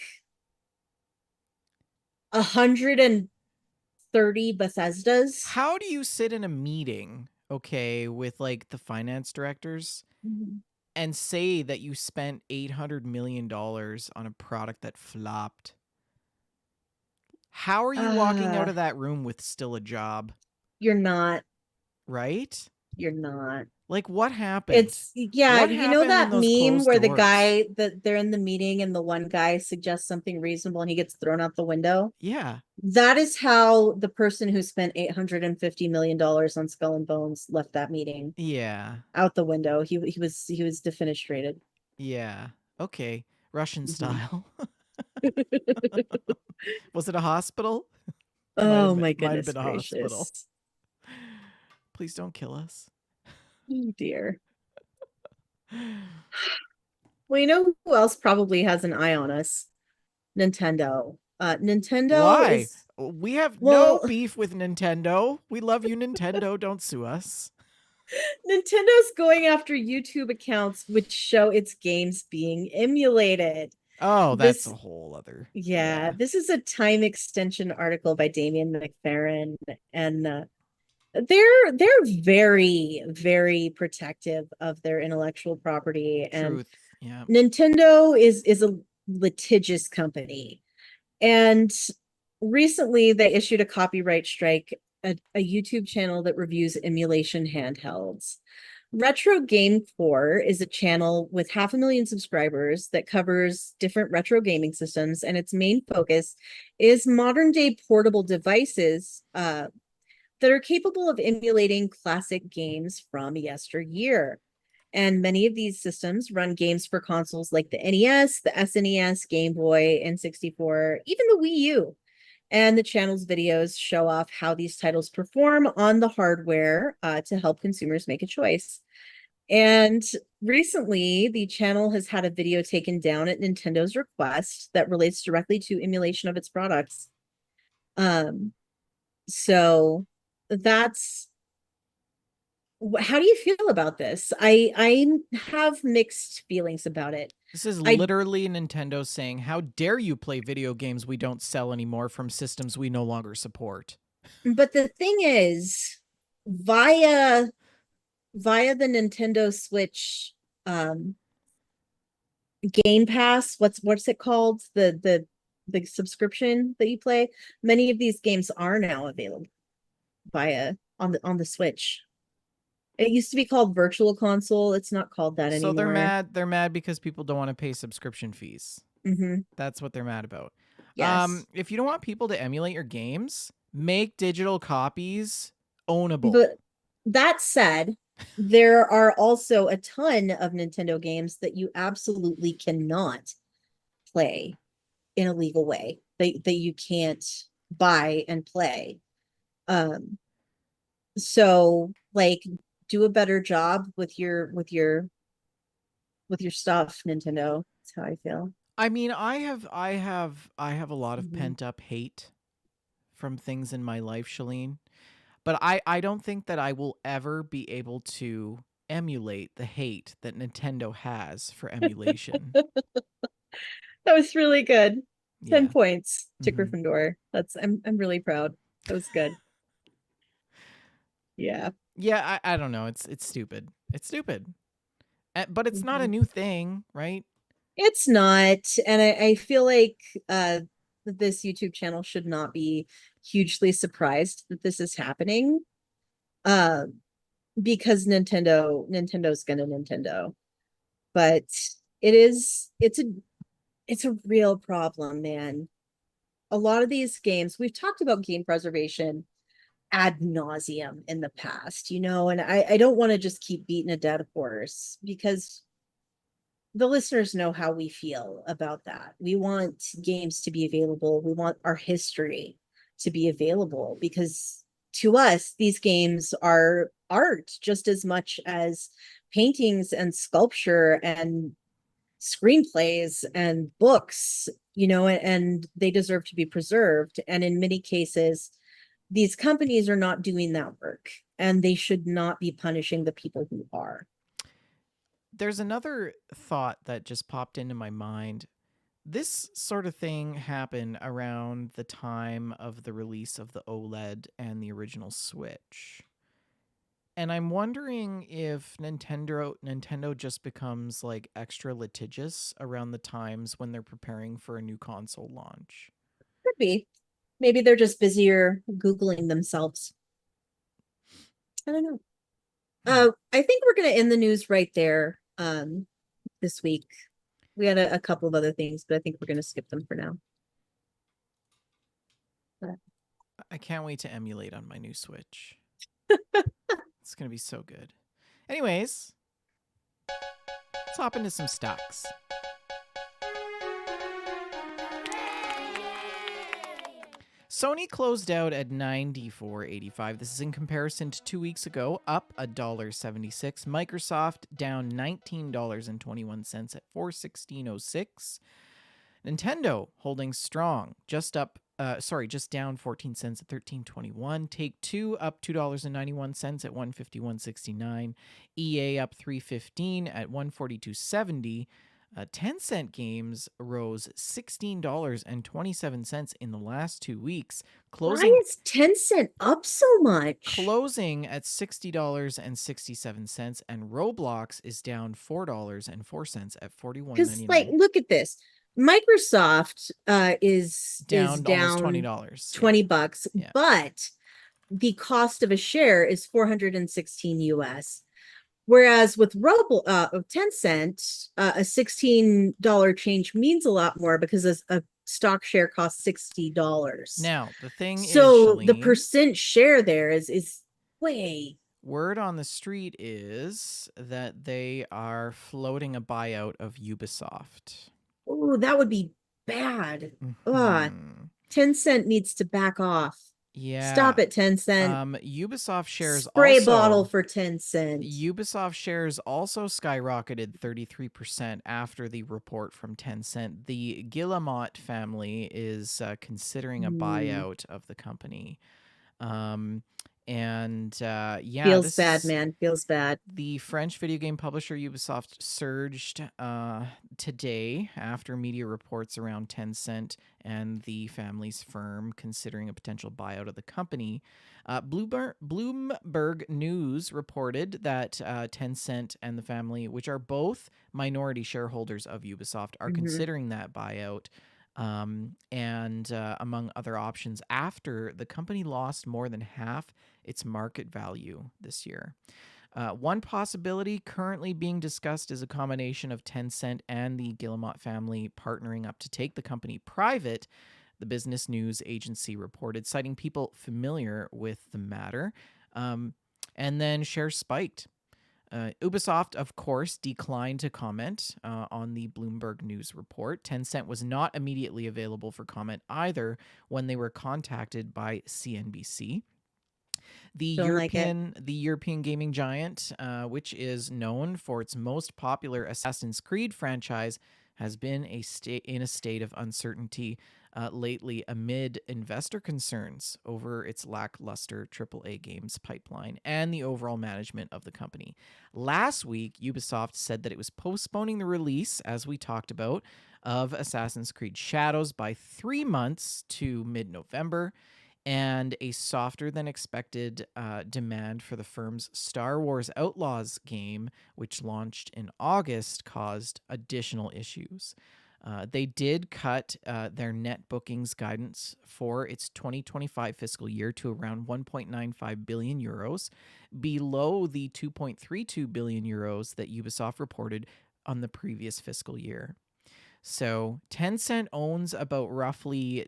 130 Bethesdas. How do you sit in a meeting, okay, with like the finance directors Mhm. and say that you spent $800 million on a product that flopped? How are you walking out Uh, of that room with still a job, you're not. right? You're not. Like what happened? It's yeah, What you know happened in that those meme closed where the doors? guy that they're in the meeting and the one guy suggests something reasonable and he gets thrown out the window? Yeah. That is how the person who spent $850 million on Skull and Bones left that meeting Yeah. out the window. He was defenestrated. Yeah. Okay. Russian Mhm. style. Was it a hospital? Oh my Might have goodness been a hospital. gracious. Please don't kill us. Oh dear. Well, you know who else probably has an eye on us? Nintendo. Nintendo Why? is We have no well, beef with Nintendo. We love you, Nintendo. Don't sue us. Nintendo's going after YouTube accounts which show its games being emulated. Oh, that's a This, whole other. yeah, Yeah. this is a time extension article by Damien McFerrin, and they're very, very protective of their intellectual property. And Truth. Yeah. Nintendo is a litigious company. And recently they issued a copyright strike at a YouTube channel that reviews emulation handhelds. Retro Game Core is a channel with 500,000 subscribers that covers different retro gaming systems, and its main focus is modern day portable devices that are capable of emulating classic games from yesteryear. And many of these systems run games for consoles like the NES, the SNES, Game Boy, N64, even the Wii U. And the channel's videos show off how these titles perform on the hardware to help consumers make a choice. And recently, the channel has had a video taken down at Nintendo's request that relates directly to emulation of its products. Um, so that's how do you feel about this? I have mixed feelings about it. This is I literally Nintendo saying, "How dare you play video games we don't sell anymore from systems we no longer support?" But the thing is, via the Nintendo Switch um Game Pass. What's it called? The subscription that you play. Many of these games are now available via on the Switch. It used to be called Virtual Console. It's not called that So they're anymore. mad. They're mad because people don't want to pay subscription fees. Mm-hmm. That's what they're mad about. Yes. If you don't want people to emulate your games, make digital copies ownable. But that said, there are also a ton of Nintendo games that you absolutely cannot play in a legal way. That you can't buy and play. Um, so like do a better job with your stuff, Nintendo. That's how I feel. I mean, I have a lot of Mhm. pent up hate from things in my life, Shalene. But I don't think that I will ever be able to emulate the hate that Nintendo has for emulation. That was really good. 10 Yeah. points to Hmm. Gryffindor. I'm really proud. That was good. Yeah. Yeah, I don't know. It's stupid. It's stupid. But it's not a Mhm. new thing, right? It's not. And I feel like uh this YouTube channel should not be hugely surprised that this is happening. Uh because Nintendo's gonna Nintendo. But it is it's a real problem, man. A lot of these games, we've talked about game preservation ad nauseum in the past, and I don't want to just keep beating a dead horse because the listeners know how we feel about that. We want games to be available. We want our history to be available because to us, these games are art just as much as paintings and sculpture and screenplays and books, and they deserve to be preserved. And in many cases, these companies are not doing that work and they should not be punishing the people who are. There's another thought that just popped into my mind. This sort of thing happened around the time of the release of the OLED and the original Switch. And I'm wondering if Nintendo just becomes like extra litigious around the times when they're preparing for a new console launch. Could be. Maybe they're just busier Googling themselves. I don't know. Hmm. I think we're going to end the news right there this week. We had a couple of other things, but I think we're going to skip them for now. But I can't wait to emulate on my new Switch. It's going to be so good. Anyways, let's hop into some stocks. Sony closed out at $94.85. This is in comparison to 2 weeks ago, up $1.76. Microsoft down $19.21 at $416.06. Nintendo holding strong, just down 14 cents at 13.21. Take Two up $2.91 at 151.69. EA up 3.15 at 142.70. 10-cent games rose $16.27 in the last 2 weeks, why closing is Tencent up so much? closing at $60.67, and Roblox is down $4.04 at Because like 41.99. look at this. Microsoft is Down almost down $20. Yeah. 20 bucks, Yeah. but the cost of a share is 416 US. Whereas with Tencent, a $16 change means a lot more because a stock share costs $60. Now, the thing is, So the Shalene, percent share there is way. word on the street is that they are floating a buyout of Ubisoft. Oh, that would be bad. Ugh, Hmm. Tencent needs to back off. Stop Yeah. it, Tencent. Ubisoft shares Spray bottle also for 10 cent. Ubisoft shares also skyrocketed 33% after the report from Tencent. The Guillemot family is considering a Hmm. buyout of the company. Um, And yeah, Feels this bad, is man. Feels bad. the French video game publisher Ubisoft surged today after media reports around Tencent and the family's firm considering a potential buyout of the company. Bloomberg News reported that Tencent and the family, which are both minority shareholders of Ubisoft, are Hmm. considering that buyout. And among other options, after the company lost more than half its market value this year. One possibility currently being discussed is a combination of Tencent and the Guillemot family partnering up to take the company private, the business news agency reported, citing people familiar with the matter. Um, and then shares spiked. Ubisoft, of course, declined to comment on the Bloomberg News report. Tencent was not immediately available for comment either when they were contacted by CNBC. Don't like it. The European gaming giant, which is known for its most popular Assassin's Creed franchise, has been in a state of uncertainty lately amid investor concerns over its lackluster AAA games pipeline and the overall management of the company. Last week, Ubisoft said that it was postponing the release, as we talked about, of Assassin's Creed Shadows by 3 months to mid November, and a softer than expected demand for the firm's Star Wars Outlaws game, which launched in August, caused additional issues. They did cut their net bookings guidance for its 2025 fiscal year to around 1.95 billion euros, below the 2.32 billion euros that Ubisoft reported on the previous fiscal year. So Tencent owns about roughly,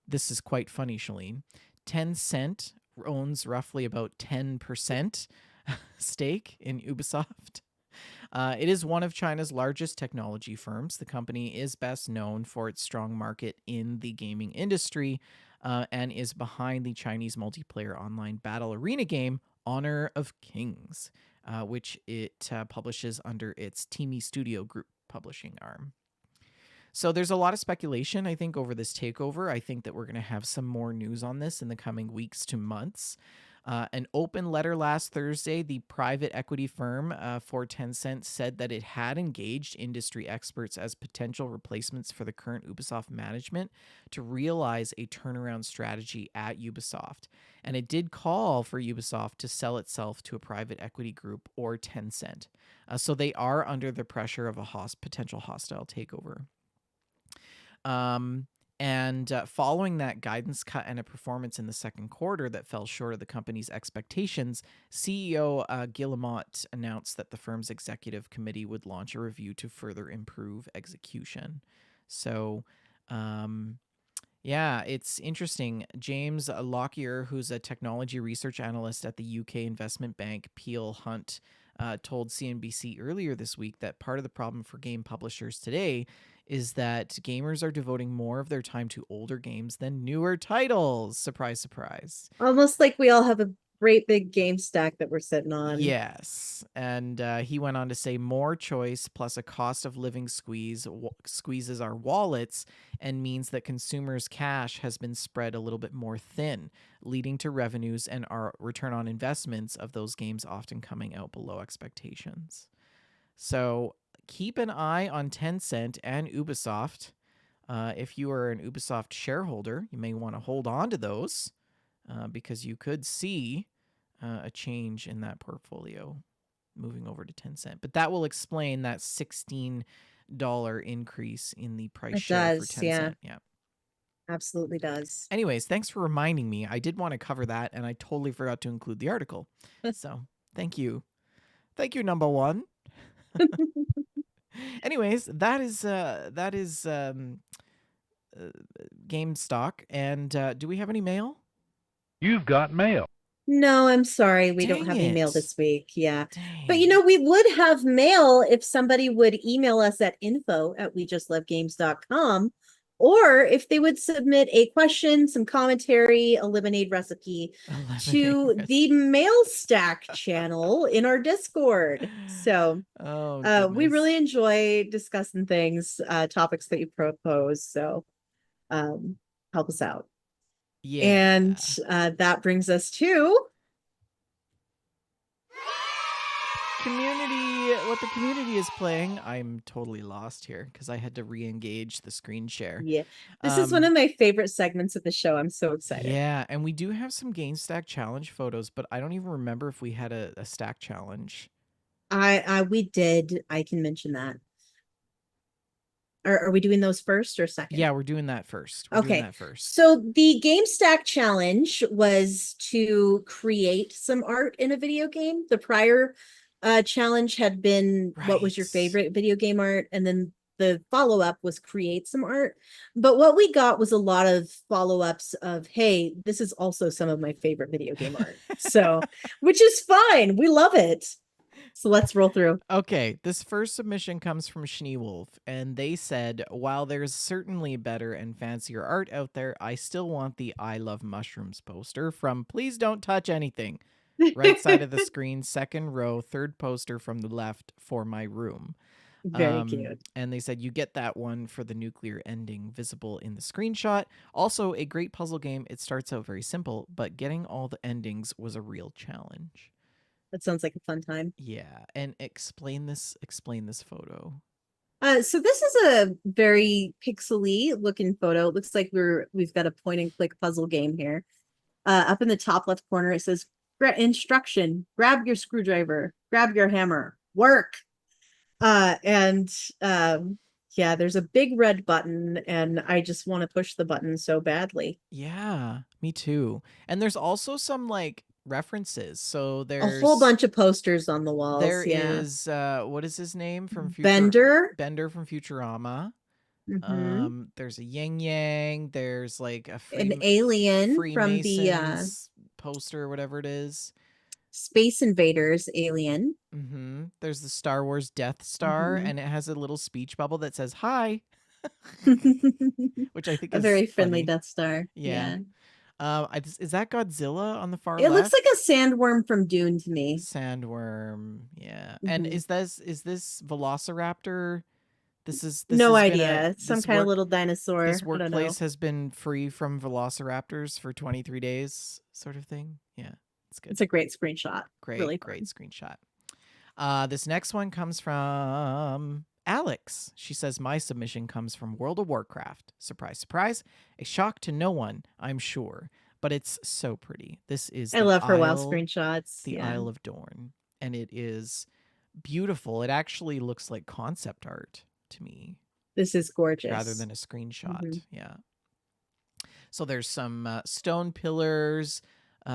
this is quite funny, Shalene. Tencent owns roughly about 10% stake in Ubisoft. It is one of China's largest technology firms. The company is best known for its strong market in the gaming industry and is behind the Chinese multiplayer online battle arena game Honor of Kings, which it publishes under its Teamy Studio Group publishing arm. So there's a lot of speculation, I think, over this takeover. I think that we're going to have some more news on this in the coming weeks to months. An open letter last Thursday, the private equity firm for Tencent said that it had engaged industry experts as potential replacements for the current Ubisoft management to realize a turnaround strategy at Ubisoft. And it did call for Ubisoft to sell itself to a private equity group or Tencent. So they are under the pressure of a potential hostile takeover. Um, and following that guidance cut and a performance in the second quarter that fell short of the company's expectations, CEO Guillemot announced that the firm's executive committee would launch a review to further improve execution. So, yeah, it's interesting. James Lockyer, who's a technology research analyst at the UK investment bank Peel Hunt, told CNBC earlier this week that part of the problem for game publishers today is that gamers are devoting more of their time to older games than newer titles. Surprise, surprise. Almost like we all have a great big game stack that we're sitting on. Yes. And he went on to say more choice plus a cost of living squeezes our wallets and means that consumers' cash has been spread a little bit more thin, leading to revenues and our return on investments of those games often coming out below expectations. So keep an eye on Tencent and Ubisoft. If you are an Ubisoft shareholder, you may want to hold on to those because you could see a change in that portfolio moving over to Tencent. But that will explain that $16 increase in the price It share for does. Yeah, Tencent. Yeah. absolutely does. Anyways, thanks for reminding me. I did want to cover that and I totally forgot to include the article. So thank you. Thank you, number one. Anyways, that is uh, GameStock. And do we have any mail? You've got mail. No, I'm sorry. We don't Dang have any mail it! this week. Yeah. But Dang. we would have mail if somebody would email us at info@wejustlovegames.com, or if they would submit a question, some commentary, a lemonade recipe A lemonade to the recipe. mail stack channel in our Discord. So Oh we goodness. really enjoy discussing things, topics that you propose. So um help us out. And Yeah. that brings us to What the community is playing. I'm totally lost here because I had to re-engage the screen share. yeah. This is one of my favorite segments of the show. I'm so excited. Yeah, and we do have some Gamestack challenge photos, but I don't even remember if we had a stack challenge. I we did. I can mention that. Are we doing those first or second? Yeah, we're doing that first. We're doing Okay. that first. So the Gamestack challenge was to create some art in a video game. The prior challenge had been what was your Right. favorite video game art? And then the follow-up was create some art. But what we got was a lot of follow-ups of, hey, this is also some of my favorite video game art. So, which is fine. We love it. So let's roll through. Okay, this first submission comes from Schneewolf, and they said, while there's certainly better and fancier art out there, I still want the I Love Mushrooms poster from Please Don't Touch Anything. Right side of the screen, second row, third poster from the left for my room. Very cute. And they said you get that one for the nuclear ending visible in the screenshot. Also, a great puzzle game. It starts out very simple, but getting all the endings was a real challenge. That sounds like a fun time. Yeah, and explain this photo. So this is a very pixely looking photo. It looks like we've got a point and click puzzle game here. Up in the top left corner, it says instruction: grab your screwdriver, grab your hammer, work. And yeah, there's a big red button, and I just want to push the button so badly. Yeah, me too. And there's also some like references. So A whole there's bunch of posters on the there walls. Yeah, is what is his name from Bender. Bender from Futurama. Mm-hmm. There's a yin yang. There's like a An alien from the Freemasons poster, or whatever it is. Space Invaders alien. There's the Star Wars Death Star, Mm-hmm. and it has a little speech bubble that says "Hi," which I think A is very friendly funny. Death Star. Yeah. Yeah. Is that Godzilla on the far It looks left? like a sandworm from Dune to me. Sandworm. Yeah. And Mhm. is this Velociraptor? This No has been idea. Some kind of little dinosaur. this I don't know. workplace has been free from velociraptors for 23 days, sort of thing. Yeah, it's good. It's a great screenshot. Really Great fun. screenshot. This next one comes from Alex. She says, my submission comes from World of Warcraft. Surprise, surprise. A shock to no one, I'm sure. But it's so pretty. This is I love her WoW screenshots. the Yeah. Isle of Dorne. And it is beautiful. It actually looks like concept art to me This is gorgeous. rather than a screenshot. Mhm. Yeah. So there's some stone pillars,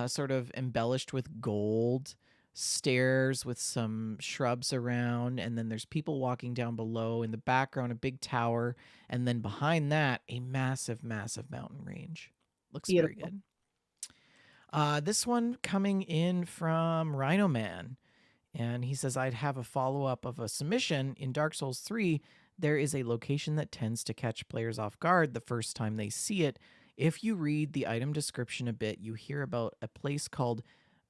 sort of embellished with gold, stairs with some shrubs around, and then there's people walking down below. In the background, a big tower, and then behind that, a massive, massive mountain range. Looks very Beautiful. good. This one coming in from Rhino Man. And he says, I'd have a follow up of a submission in Dark Souls 3. There is a location that tends to catch players off guard the first time they see it. If you read the item description a bit, you hear about a place called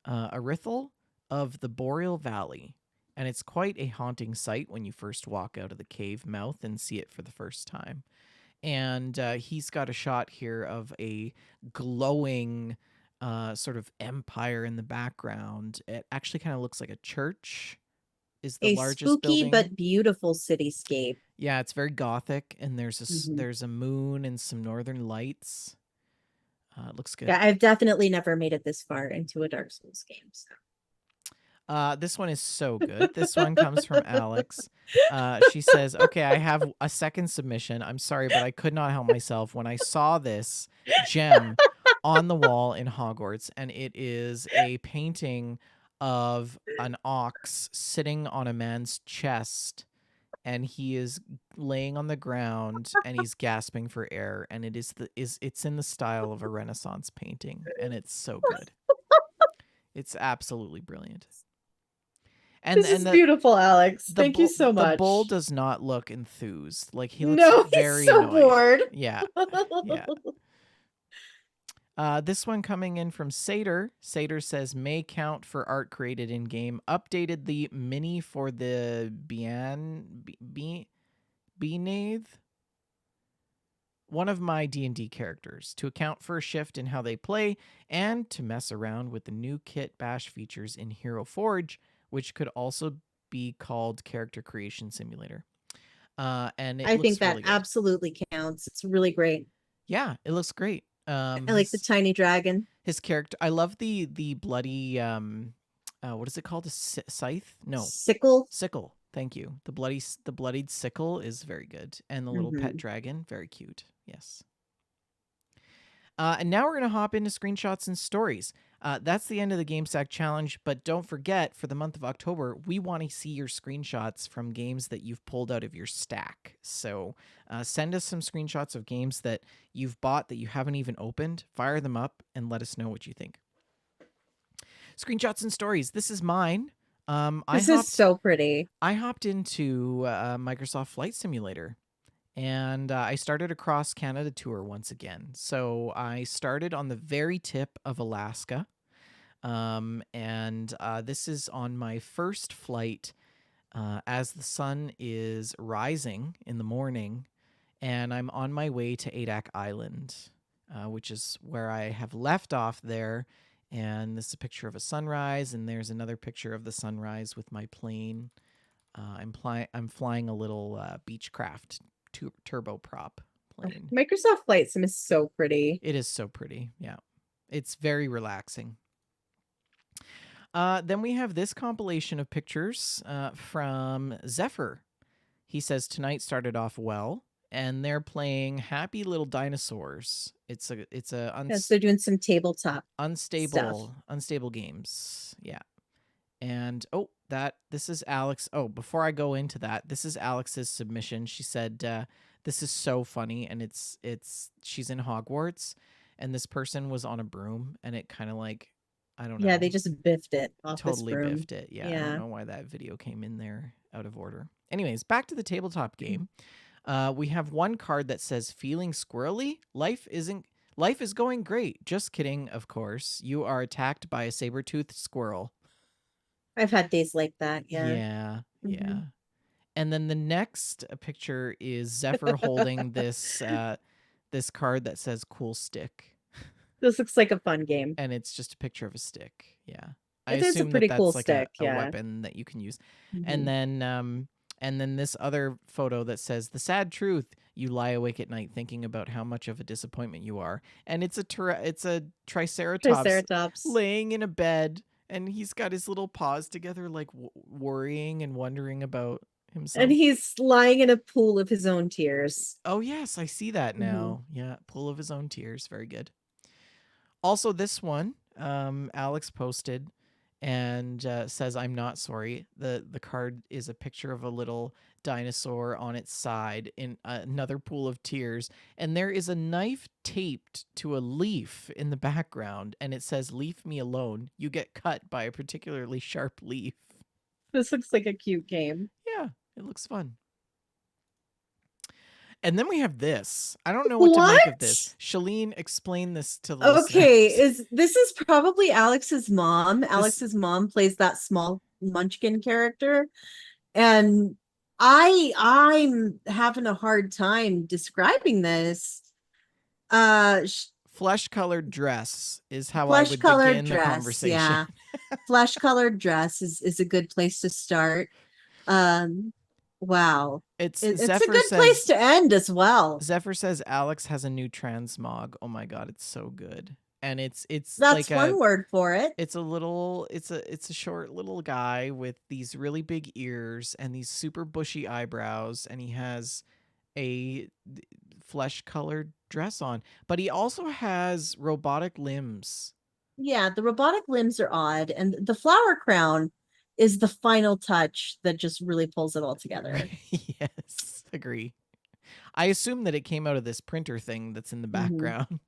Arithal of the Boreal Valley. And it's quite a haunting sight when you first walk out of the cave mouth and see it for the first time. And he's got a shot here of a glowing sort of empire in the background. It actually kind of looks like a church is the A largest spooky building. but beautiful cityscape. Yeah, it's very gothic, and Mhm. there's a moon and some northern lights. It looks good. Yeah, I've definitely never made it this far into a Dark Souls game. So. This one is so good. This one comes from Alex. She says, okay, I have a second submission. I'm sorry, but I could not help myself when I saw this gem on the wall in Hogwarts, and it is a painting of an ox sitting on a man's chest, and he is laying on the ground and he's gasping for air, and it's in the style of a Renaissance painting, and it's so good. It's absolutely brilliant. And This is beautiful, Alex. Thank you so the bull much. does not look enthused. Like he looks No, he's very so annoyed. bored. Yeah. Yeah. This one coming in from Sater. Sater says, may count for art created in game. Updated the mini for the Beanave. one of my D&D characters to account for a shift in how they play and to mess around with the new kit bash features in Hero Forge, which could also be called Character Creation Simulator. And it I think looks that really good. absolutely counts. It's really great. Yeah, it looks great. I like the tiny dragon. His character, I love the bloody what is it called? A scythe? No, Sickle. sickle. Thank you. The bloodied sickle is very good, and the little pet Mhm. dragon, very cute. Yes. And now we're going to hop into screenshots and stories. That's the end of the Gamestack challenge, but don't forget, for the month of October, we want to see your screenshots from games that you've pulled out of your stack. So send us some screenshots of games that you've bought that you haven't even opened. Fire them up and let us know what you think. Screenshots and stories. This is mine. This is so pretty. I hopped into Microsoft Flight Simulator. And I started a cross Canada tour once again. So I started on the very tip of Alaska. And this is on my first flight as the sun is rising in the morning. And I'm on my way to Adak Island, which is where I have left off there. And this is a picture of a sunrise. And there's another picture of the sunrise with my plane. I'm flying a little Beechcraft turboprop plane. Microsoft Flight Sim is so pretty. It is so pretty. Yeah. It's very relaxing. Then we have this compilation of pictures from Zephyr. He says tonight started off well, and they're playing Happy Little Dinosaurs. It's a Yes, they're doing some tabletop stuff. unstable games. Yeah. And this is Alex. Oh, before I go into that, this is Alex's submission. She said this is so funny, and she's in Hogwarts, and this person was on a broom, and it kind of like, I don't know. Yeah, they just biffed it off this Totally broom. biffed it. Yeah, I don't know why that video came in there out of order. Anyways, back to the tabletop game. We have one card that says feeling squirrely. Life is going great. Just kidding, of course. You are attacked by a saber-toothed squirrel. I've had days like that. Yeah. Yeah. Mhm. And then the next picture is Zephyr holding this this card that says cool stick. This looks like a fun game. And it's just a picture of a stick. Yeah. I It is a assume pretty that cool that's like stick. a Yeah. weapon that you can use. Mhm. And then this other photo that says the sad truth, you lie awake at night thinking about how much of a disappointment you are. And it's a triceratops Triceratops. laying in a bed, and he's got his little paws together, like worrying and wondering about himself. And he's lying in a pool of his own tears. Oh yes, I see that now. Yeah, pool of his own tears. Very good. Also, this one, Alex posted and says, "I'm not sorry." The card is a picture of a little dinosaur on its side in another pool of tears, and there is a knife taped to a leaf in the background, and it says, "Leave me alone. You get cut by a particularly sharp leaf." This looks like a cute game. Yeah, it looks fun. And then we have this. I don't know what to make of this. Shalene, explain this to the Okay, listeners. this is probably Alex's mom. Alex's mom plays that small munchkin character. And I'm having a hard time describing this. Flesh-colored dress is how I Flesh would colored begin the dress. conversation. Yeah. Flesh colored dress is a good place to start. Wow. It's a good place to end as well. Zephyr says Alex has a new transmog. Oh my god, it's so good. And it's that's like one word for it. It's a short little guy with these really big ears and these super bushy eyebrows, and he has a flesh-colored dress on, but he also has robotic limbs. Yeah, the robotic limbs are odd, and the flower crown is the final touch that just really pulls it all together. Yes, agree. I assume that it came out of this printer thing that's in the background.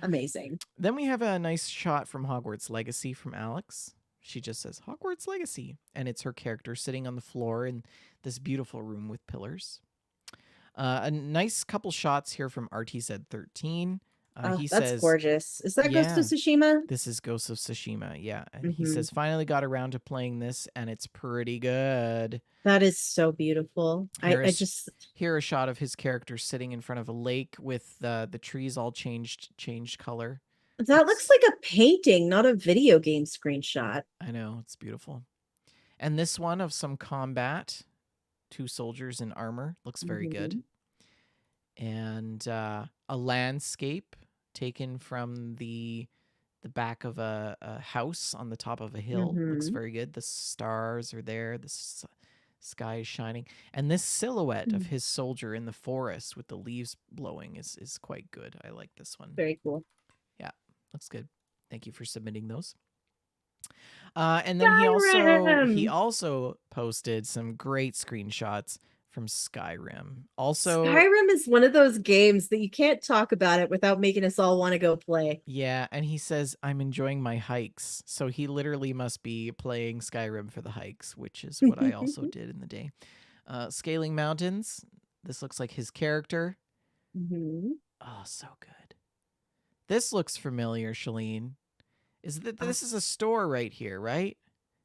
Amazing. Then we have a nice shot from Hogwarts Legacy from Alex. She just says Hogwarts Legacy, and it's her character sitting on the floor in this beautiful room with pillars. A nice couple shots here from RTZ13. Oh, He that's says, gorgeous. Is that Ghost of yeah, Tsushima? this is Ghost of Tsushima. Yeah. And he Hmm. says, finally got around to playing this, and it's pretty good. That is so beautiful. Here I is just here a shot of his character sitting in front of a lake with the trees all changed color. that looks like a painting, not a video game screenshot. I know, it's beautiful. And this one of some combat, two soldiers in armor, looks very good. Hmm. And a landscape taken from the back of a house on the top of a hill looks Hmm. very good. The stars are there. The sky is shining, and this silhouette of his soldier in the forest with the leaves blowing is quite good. I like this one. Very cool. Yeah, looks good. Thank you for submitting those. And then he Skyrim. also posted some great screenshots from Skyrim. Also, Skyrim is one of those games that you can't talk about it without making us all want to go play. yeah, and he says I'm enjoying my hikes. So he literally must be playing Skyrim for the hikes, which is what I also did in the day. Scaling mountains. This looks like his character. Hmm. Oh, so good. This looks familiar, Shalene. This is a store right here, right?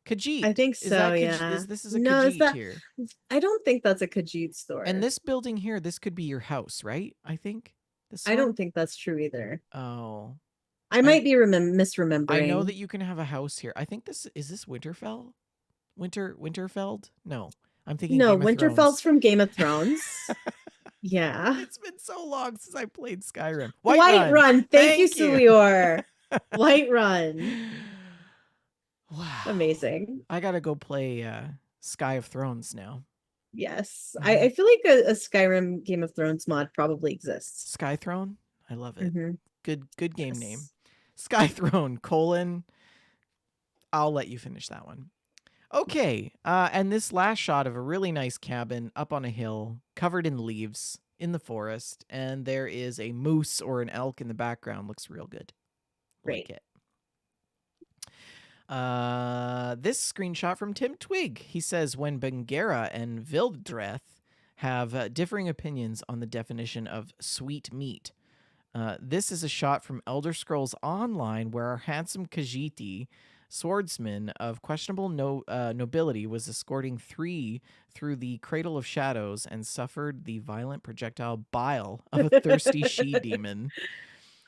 I Khajiit. think Is so, that yeah. this is a No, is Khajiit that here? I don't think that's a Khajiit And store. this building here, this could be your house, right? I think this I one. don't think that's true either. Oh, I I might be I know misremembering. that you can have a house here. I think this is this Winterfell. Winterfeld? No, I'm thinking No, Game of Winterfell's Thrones. from Game of Thrones. Yeah. It's been so long since I played Skyrim. Whiterun. Whiterun. Thank you, Thank you. Sulior. Whiterun. Wow. Amazing. I gotta go play Sky of Thrones now. Yes. Mhm. I feel like a Skyrim Game of Thrones mod probably exists. Sky Throne. I love it. Hmm. Good game name. Yes. Sky Throne : I'll let you finish that one. Okay, and this last shot of a really nice cabin up on a hill, covered in leaves, in the forest, and there is a moose or an elk in the background. Looks real good. Like Great. it. This screenshot from Tim Twig. He says, when Bengera and Vildreth have differing opinions on the definition of sweet meat. This is a shot from Elder Scrolls Online where our handsome Khajiit, swordsman of questionable nobility, was escorting 3 through the Cradle of Shadows and suffered the violent projectile bile of a thirsty she-demon.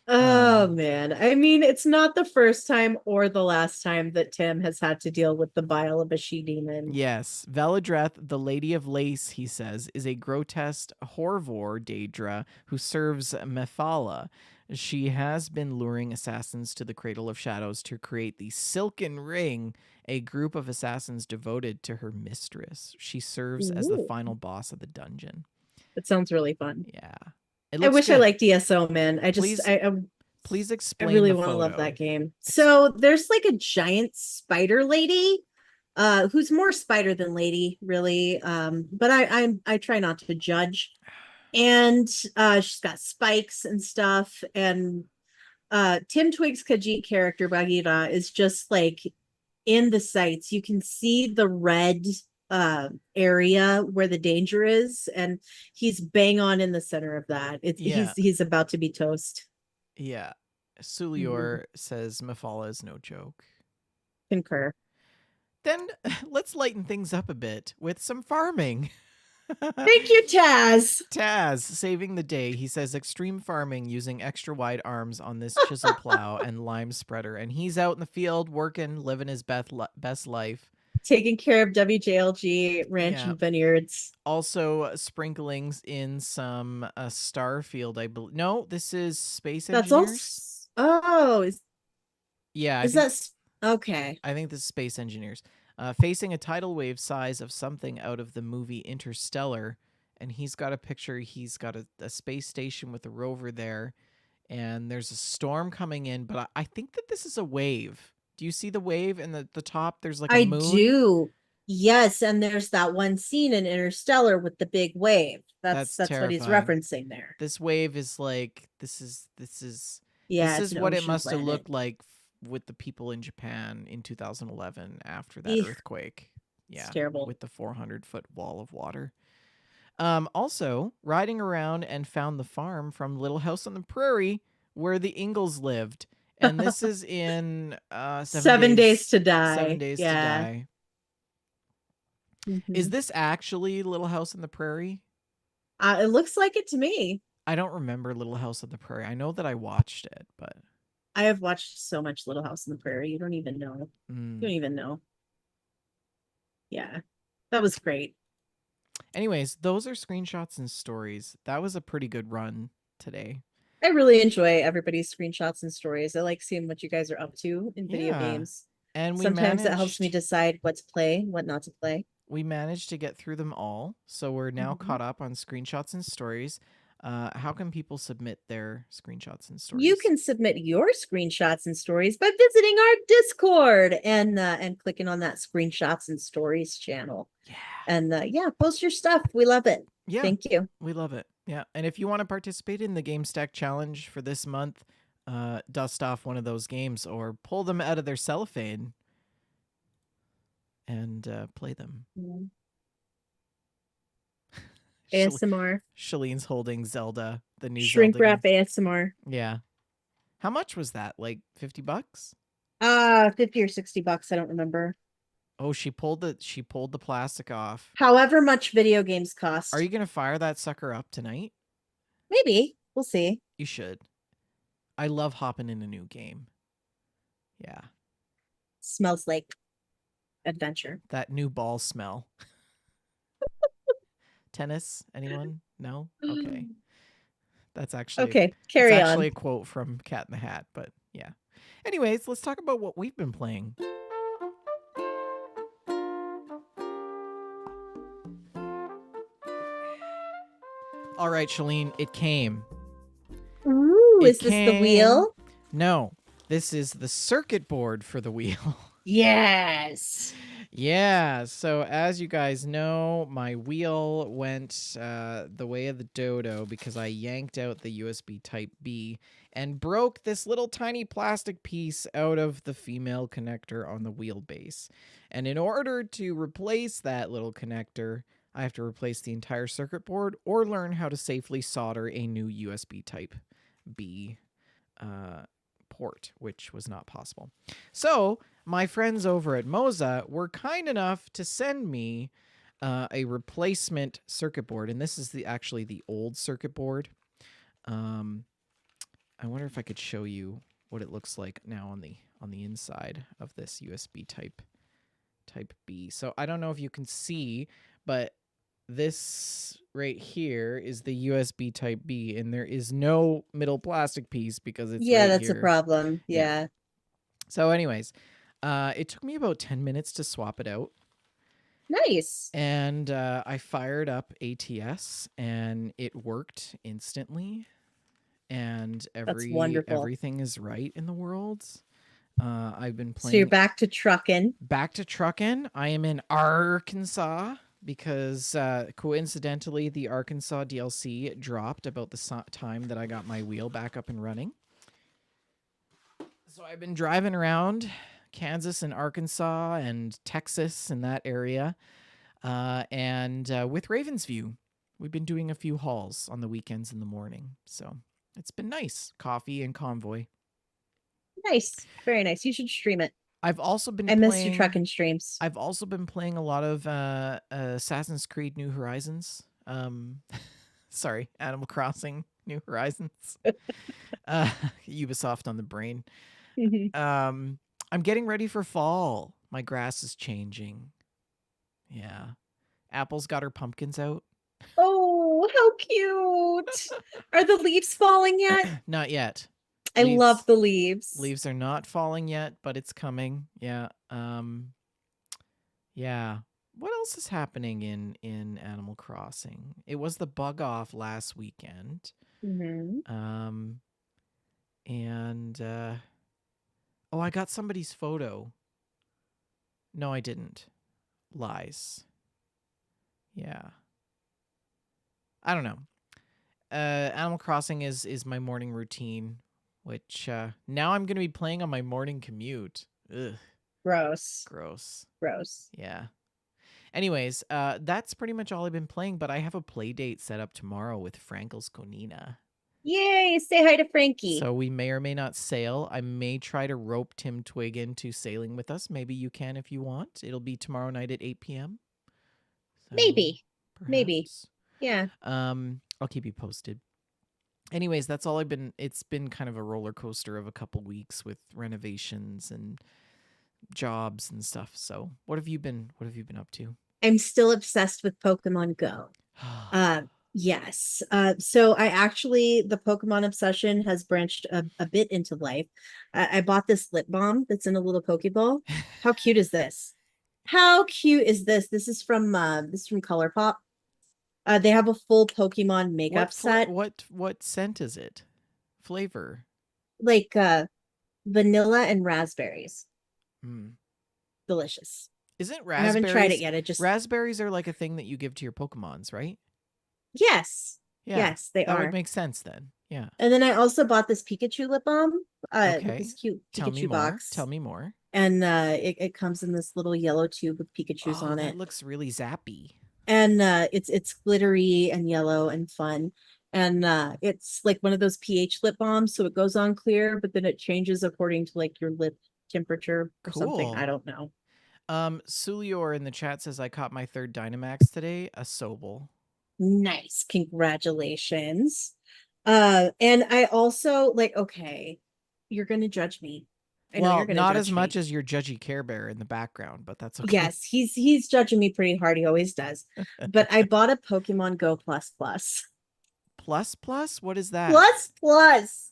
Oh man. I mean, it's not the first time or the last time that Tim has had to deal with the bile of a she-demon. Yes, Valadreth, the Lady of Lace, he says, is a grotesque Horvor Daedra who serves Methala. She has been luring assassins to the Cradle of Shadows to create the Silken Ring, a group of assassins devoted to her mistress. She serves as the Ooh, final boss of the dungeon. that sounds really fun. Yeah, it I looks wish I good. liked ESO, man. Please, please I explain really the want to love photo. that game. So there's like a giant spider lady, who's more spider than lady, really. But I try not to judge. And she's got spikes and stuff. And Tim Twig's Khajiit character, Bagheera, is just like in the sights. You can see the red area where the danger is, and he's bang on in the center of that. It's Yeah, he's about to be toast. yeah. Mhm. Sulior says Mephala is no joke. Concur. Then let's lighten things up a bit with some farming. Thank you, Taz. Taz saving the day. He says extreme farming using extra wide arms on this chisel plow and lime spreader. And he's out in the field working, living his best life. Taking care of WJLG Ranch Yeah. and Vineyards. Also sprinklings in some Starfield, I believe. No, this is Space That's Engineers. also oh, Yeah, is that okay? I think this is Space Engineers. Facing a tidal wave size of something out of the movie Interstellar. And he's got a picture. He's got a space station with a rover there. And there's a storm coming in. But I think that this is a wave. Do you see the wave? And the top, there's like a I moon. do. Yes, and there's that one scene in Interstellar with the big wave. That's That's what he's terrifying. referencing there. This wave is like, this Yeah, it's is an what it ocean must have planet. looked like with the people in Japan in 2011 after that Eek, earthquake. it's Yeah, terrible. with the 400-foot wall of water. Also, riding around and found the farm from Little House on the Prairie where the Ingalls lived. And this is in 7 days to 7 die. days to Yeah. die. Is Mhm. this actually Little House on the Prairie? It looks like it to me. I don't remember Little House on the Prairie. I know that I watched it, but I have watched so much Little House on the Prairie. You don't even know. You mm. don't even know. Yeah. That was great. Anyways, those are screenshots and stories. That was a pretty good run today. I really enjoy everybody's screenshots and stories. I like seeing what you guys are up to in video Yeah. games. And Sometimes that helps me decide what to play, what not to play. we managed to get through them all. So we're now Mhm. caught up on screenshots and stories. How can people submit their screenshots and stories? You can submit your screenshots and stories by visiting our Discord and clicking on that screenshots and stories channel. Yeah. And yeah, post your stuff. We love it. Yeah. Thank you. We love it. Yeah. And if you want to participate in the Gamestack challenge for this month, dust off one of those games or pull them out of their cellophane and play them. ASMR. Shalene's holding Zelda, the new Shrink Zelda wrap game. ASMR. Yeah. How much was that? Like $50? 50 or $60. I don't remember. Oh, she pulled the plastic off. However much video games cost. Are you gonna fire that sucker up tonight? Maybe. We'll see. You should. I love hopping in a new game. Yeah. Smells like adventure. That new ball smell. Tennis? Anyone? No? Okay. That's actually Okay, carry on. a quote from Cat in the Hat, but yeah. Anyways, let's talk about what we've been playing. All right, Shalene, it came. Ooh, is this the wheel? No, this is the circuit board for the wheel. Yes. Yeah, so as you guys know, my wheel went the way of the dodo because I yanked out the USB Type B and broke this little tiny plastic piece out of the female connector on the wheelbase. And in order to replace that little connector, I have to replace the entire circuit board or learn how to safely solder a new USB Type B port, which was not possible. So my friends over at Moza were kind enough to send me a replacement circuit board, and this is actually the old circuit board. I wonder if I could show you what it looks like now on the inside of this USB Type B. So I don't know if you can see, but this right here is the USB Type B, and there is no middle plastic piece because it's right that's here. a problem. Yeah. So anyways, it took me about 10 minutes to swap it out. Nice. And I fired up ATS and it worked instantly. And everything is right in the world. I've been playing. So you're back to trucking. Back to trucking. I am in Arkansas because coincidentally the Arkansas DLC dropped about the time that I got my wheel back up and running. So I've been driving around Kansas and Arkansas and Texas and that area. And with Ravensview, we've been doing a few hauls on the weekends in the morning. So it's been nice. Coffee and convoy. Nice. Very nice. You should stream it. I've also been miss your trucking streams. I've also been playing a lot of Assassin's Creed New Horizons. Sorry, Animal Crossing New Horizons. Ubisoft on the brain. I'm getting ready for fall. My grass is changing. Yeah. Apple's got her pumpkins out. Oh, how cute. Are the leaves falling yet? Not yet. I love the leaves. Leaves are not falling yet, but it's coming. Yeah. Yeah. What else is happening in Animal Crossing? It was the bug off last weekend. And oh, I got somebody's photo. No, I didn't. Lies. Yeah. I don't know. Animal Crossing is my morning routine, which now I'm going to be playing on my morning commute. Ugh. Gross. Yeah. Anyways, that's pretty much all I've been playing, but I have a play date set up tomorrow with Frankel's Konina. Yay! Say hi to Frankie. So we may or may not sail. I may try to rope Tim Twig into sailing with us. Maybe you can if you want. It'll be tomorrow night at 8 p.m. So Maybe. Maybe. perhaps. Yeah. I'll keep you posted. Anyways, that's all I've been. It's been kind of a roller coaster of a couple weeks with renovations and jobs and stuff. So what have you been up to? I'm still obsessed with Pokemon Go. Uh, yes. So I actually, the Pokemon obsession has branched a bit into life. I bought this lip balm that's in a little Pokeball. How cute is this? How cute is this? This is from ColourPop. They have a full Pokemon makeup set, what scent is it? Flavor? like vanilla and raspberries. Mm. Delicious. Isn't I haven't tried it raspberries? yet. It just Raspberries are like a thing that you give to your Pokemons, right? yes. Yeah, Yes, they that would are. make sense then. Yeah. And then I also bought this Pikachu lip balm, with Okay. this cute Tell me Pikachu more. Tell box. me more. And it comes in this little yellow tube with Pikachu's Oh, on that it. looks really zappy. And it's glittery and yellow and fun. And it's like one of those pH lip balms, so it goes on clear, but then it changes according to like your lip temperature or something. I Cool. don't know. Sulior in the chat says I caught my third Dynamax today, a Sobel. Nice. Congratulations. And I also like, okay, you're gonna judge me. I know you're Well, gonna not as judge much me. as your judgy Care Bear in the background, but that's okay. Yes, he's judging me pretty hard. He always does. But I bought a Pokemon Go Plus Plus. Plus plus? What is that? Plus Plus.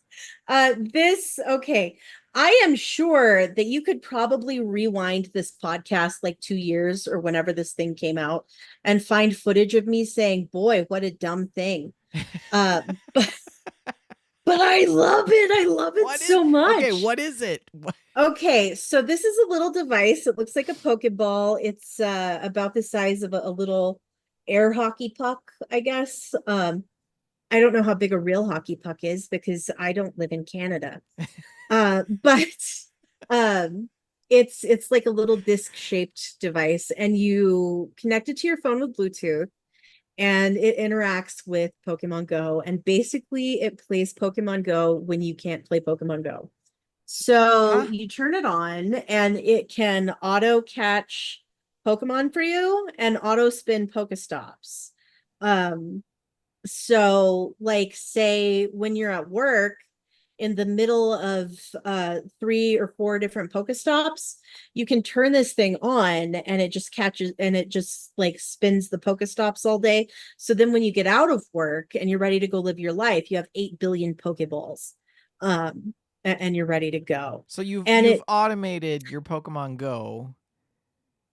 This okay. I am sure that you could probably rewind this podcast like 2 years or whenever this thing came out and find footage of me saying, "Boy, what a dumb thing." Uh, but I love it. I love it What is so okay? much. What is it? Okay, so this is a little device. It looks like a Pokeball. It's about the size of a little air hockey puck, I guess. I don't know how big a real hockey puck is because I don't live in Canada. But um it's like a little disc-shaped device, and you connect it to your phone with Bluetooth, and it interacts with Pokemon Go, and basically it plays Pokemon Go when you can't play Pokemon Go. So Huh? you turn it on and it can auto catch Pokemon for you and auto spin Pokestops. Um, so like say when you're at work in the middle of 3 or 4 different Pokestops, you can turn this thing on and it just catches and it just like spins the Pokestops all day. So then when you get out of work and you're ready to go live your life, you have 8 billion Pokeballs. And you're ready to go. So you've And you've it automated your Pokemon Go.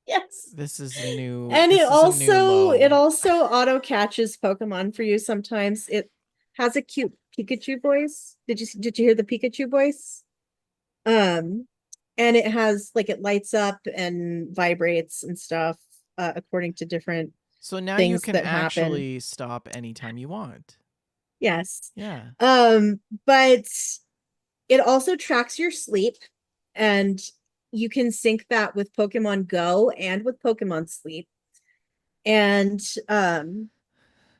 yes. This is a new And this is a new it low. also auto catches Pokemon for you sometimes. It has a cute Pikachu voice. Did you hear the Pikachu voice? Um and it has like it lights up and vibrates and stuff according to different So now you things can that happen. actually stop anytime you want. Yes. Yeah. But it also tracks your sleep, and you can sync that with Pokemon Go and with Pokemon Sleep. And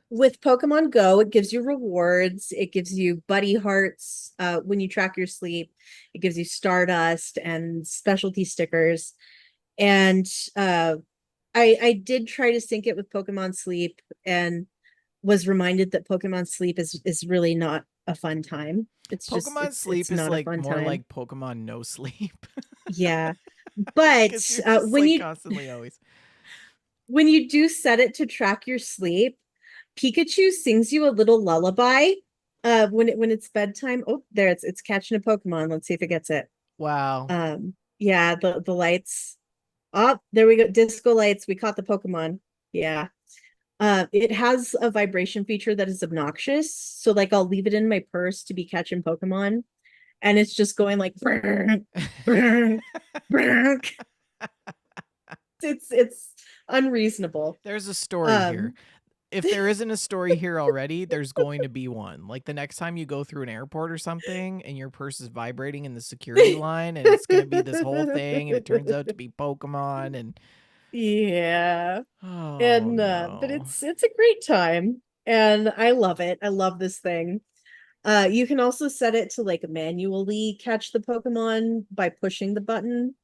with Pokemon Go, it gives you rewards. It gives you buddy hearts when you track your sleep. It gives you Stardust and specialty stickers. And I did try to sync it with Pokemon Sleep and was reminded that Pokemon Sleep is really not a fun time. It's just Pokemon it's Sleep is not a like fun more time. like Pokemon No Sleep. Yeah. But Because you're just when like you constantly always. do set it to track your sleep, Pikachu sings you a little lullaby when it's bedtime. Oh, there it's catching a Pokemon. Let's see if it gets it. Wow. Yeah, the lights. Oh, there we go. Disco lights. We caught the Pokemon. Yeah. It has a vibration feature that is obnoxious. So like I'll leave it in my purse to be catching Pokemon, and it's just going like brrr, brrr, brrr. It's unreasonable. There's a story here. Um If there isn't a story here already, there's going to be one. Like the next time you go through an airport or something and your purse is vibrating in the security line and it's going to be this whole thing and it turns out to be Pokemon and yeah. oh And but no. it's a great time and I love it. I love this thing. You can also set it to like manually catch the Pokemon by pushing the button.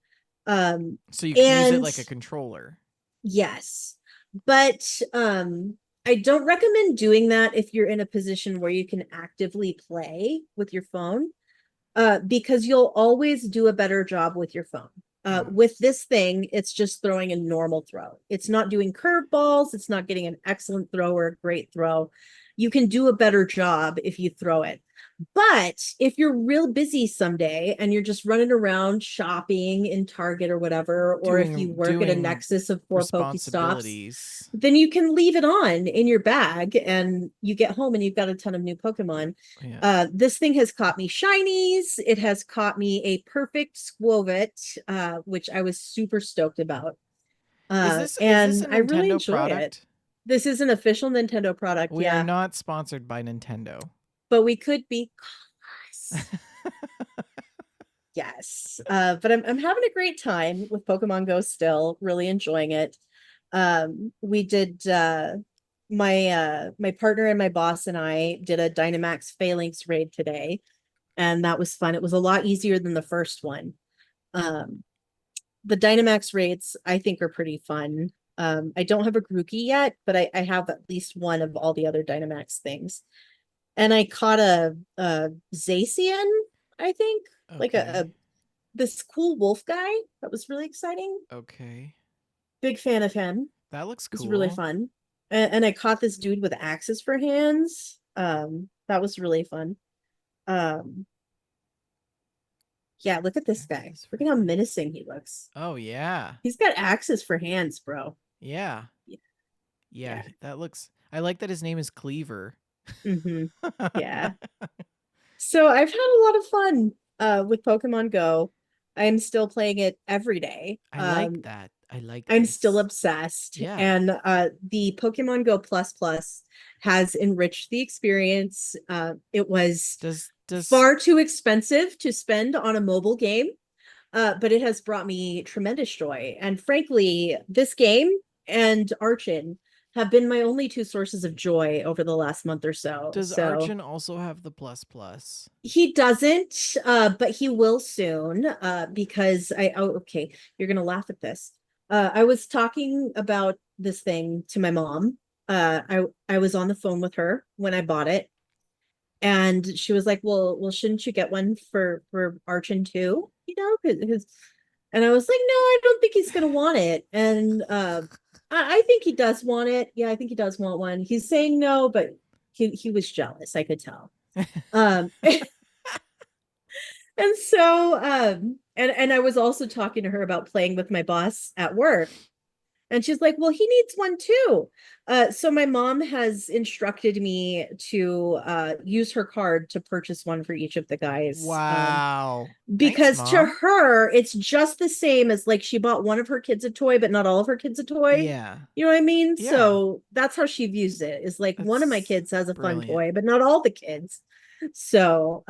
Um, So you can use it and like a controller. yes, but I don't recommend doing that if you're in a position where you can actively play with your phone, because you'll always do a better job with your phone. With this thing, it's just throwing a normal throw. It's not doing curveballs. It's not getting an excellent throw or a great throw. You can do a better job if you throw it. But if you're real busy someday and you're just running around shopping in Target or whatever, or if you work at a Doing nexus of 4 Pokestops, responsibilities. then you can leave it on in your bag and you get home and you've got a ton of new Pokemon. Yeah. This thing has caught me shinies. It has caught me a perfect Squovit, which I was super stoked about. Is this And a I really Nintendo enjoy it. product? This is an official Nintendo product, We are yeah, not sponsored by Nintendo. but we could be. Yes. But I'm having a great time with Pokemon Go still, really enjoying it. We did my partner and my boss and I did a Dynamax Phalanx raid today, and that was fun. It was a lot easier than the first one. Um, the Dynamax raids I think are pretty fun. I don't have a Grookey yet, but I have at least one of all the other Dynamax things. And I caught a Zacian, I think, like Okay. a this cool wolf guy. That was really exciting. Okay. Big fan of him. That looks It was really cool. fun. And I caught this dude with axes for hands. That was really fun. Um, yeah, look at this guy. Axes Look for at how hand. menacing he looks. Oh yeah. He's got axes for hands, bro. Yeah. Yeah, Yeah. that looks I like that his name is Cleaver. Mm-hmm. Yeah. So I've had a lot of fun with Pokemon Go. I'm still playing it every day. I like that. I like I'm still this. obsessed, Yeah. and the Pokemon Go Plus Plus has enriched the experience. It was Does far too expensive to spend on a mobile game, but it has brought me tremendous joy. And frankly, this game and Archon have been my only two sources of joy over the last month or so. does So Archon also have the plus plus? he doesn't, but he will soon, because okay, you're gonna laugh at this. I was talking about this thing to my mom. I was on the phone with her when I bought it, and she was like, well, shouldn't you get one for Archon too? You know, because and I was like, no, I don't think he's gonna want it. And I think he does want it. Yeah, I think he does want one. He's saying no, but he was jealous, I could tell. Um And so, and I was also talking to her about playing with my boss at work. And she's like, well, he needs one too. So my mom has instructed me to use her card to purchase one for each of the guys. Wow. Thanks, Because to Mom. her, it's just the same as like she bought one of her kids a toy, but not all of her kids a toy. Yeah. You know what I mean? Yeah. So that's how she views it. Is like one of my That's kids has a fun brilliant. toy, but not all the kids. So,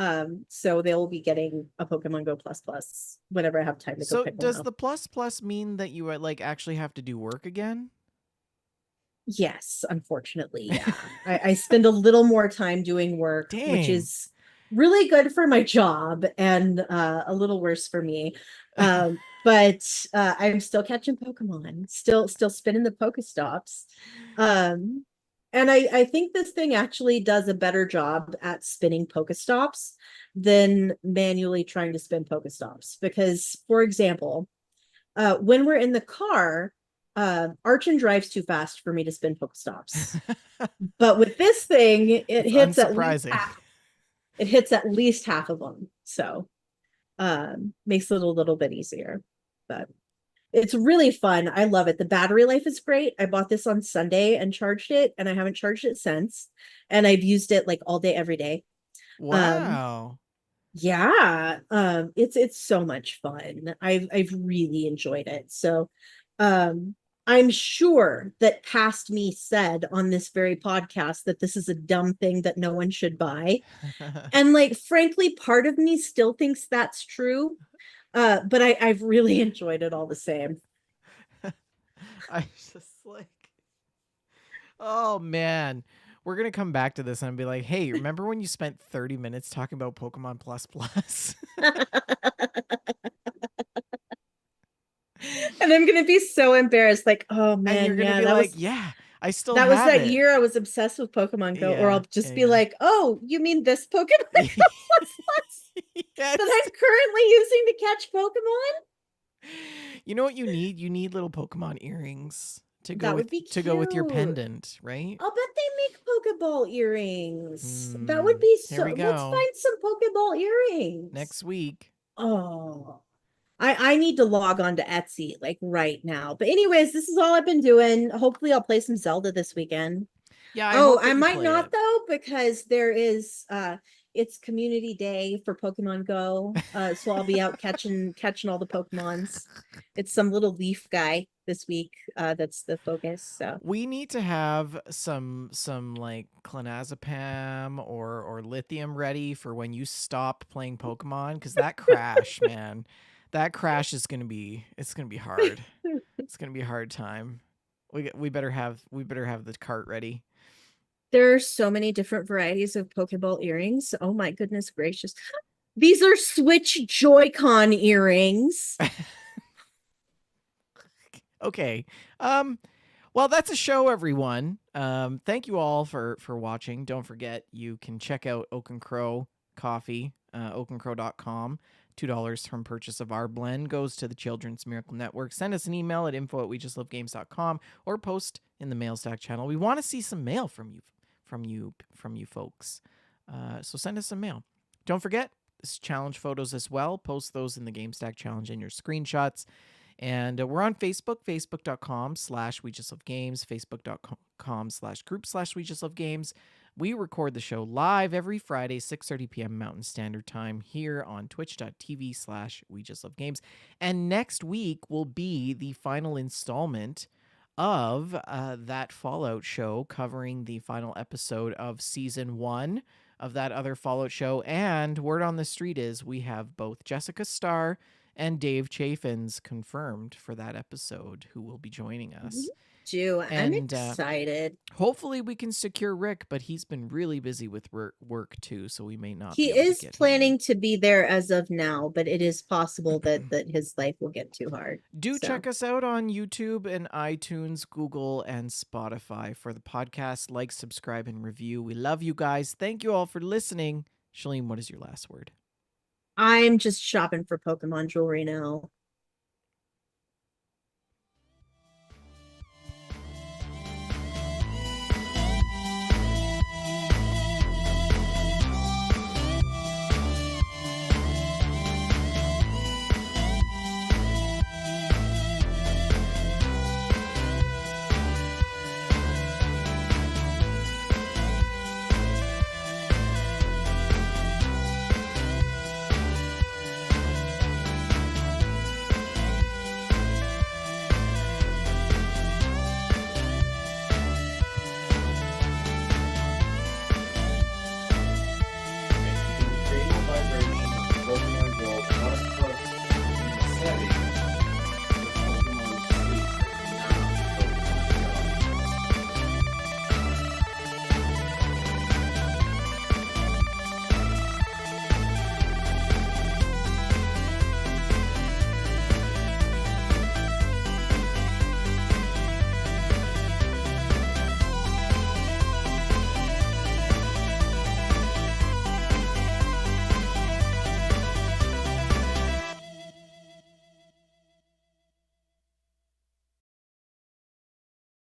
so they'll be getting a Pokemon Go Plus Plus whenever I have time to go So pick one does up. the plus plus mean that you like actually have to do work again? Yes, unfortunately, yeah. I spend a little more time doing work, which Dang. is really good for my job and a little worse for me. But I'm still catching Pokemon, still spinning the Pokestops. Um, and I think this thing actually does a better job at spinning Pokestops than manually trying to spin Pokestops. Because, for example, when we're in the car, Archon drives too fast for me to spin Pokestops. But with this thing, it It's hits at least unsurprising. half. It hits at least half of them. So makes it a little bit easier. But it's really fun. I love it. The battery life is great. I bought this on Sunday and charged it, and I haven't charged it since. And I've used it like all day, every day. Um, Wow. yeah, it's so much fun. I've really enjoyed it. So um I'm sure that past me said on this very podcast that this is a dumb thing that no one should buy. And like frankly, part of me still thinks that's true. But I've really enjoyed it all the same. I just like, oh man. we're gonna come back to this and be like, hey, remember when you spent 30 minutes talking about Pokemon Plus Plus? And I'm gonna be so embarrassed, like, oh And you're man, gonna yeah, be like, yeah, I still that was have that it. year I was obsessed with Pokemon Go, or I'll Yeah, just be yeah, like, oh, you mean this Pokemon yeah. Go Plus that Yes. I'm currently using to catch Pokemon? You know what you need? You need little Pokemon earrings That would be to go with your cute. pendant, right? I'll bet they make Pokeball earrings. That would be Here we so. Let's go. find some Pokeball earrings. Next week. Oh, I need to log on to Etsy like right now. But anyways, this is all I've been doing. Hopefully, I'll play some Zelda this weekend. Yeah, I Oh, hope I that you might play not it. though, because there is it's community day for Pokemon Go. So I'll be out catching all the Pokemons. It's some little leaf guy this week. That's the focus. So We need to have some like clonazepam or lithium ready for when you stop playing Pokemon, because that crash, man, that crash is gonna be hard. It's gonna be a hard time. We better have the cart ready. there are so many different varieties of Pokeball earrings. Oh my goodness gracious. These are Switch Joy-Con earrings. Okay. Um well, that's a show, everyone. Thank you all for watching. Don't forget, you can check out Oak and Crow Coffee, oakandcrow.com. $2 from purchase of our blend goes to the Children's Miracle Network. Send us an email at info@wejustlovegames.com or post in the Mail Stack channel. We want to see some mail from you folks. So send us some mail. Don't forget, challenge photos as well. Post those in the Gamestack challenge in your screenshots. And we're on Facebook, facebook.com/We Just Love Games, facebook.com/group/We Just Love Games. We record the show live every Friday, 6:30 p.m. Mountain Standard Time here on twitch.tv/We Just Love Games. And next week will be the final installment of that Fallout show, covering the final episode of season 1 of that other Fallout show. And word on the street is we have both Jessica Starr and Dave Chaffins confirmed for that episode, who will be joining us. I'm And excited. hopefully we can secure Rick, but he's been really busy with work too, so we may not be He able to is get him in. planning to be there as of now, but it is possible that his life will get too hard. Do So check us out on YouTube and iTunes, Google, and Spotify for the podcast. Like, subscribe, and review. We love you guys. Thank you all for listening. Shalene, what is your last word? I'm just shopping for Pokemon jewelry now.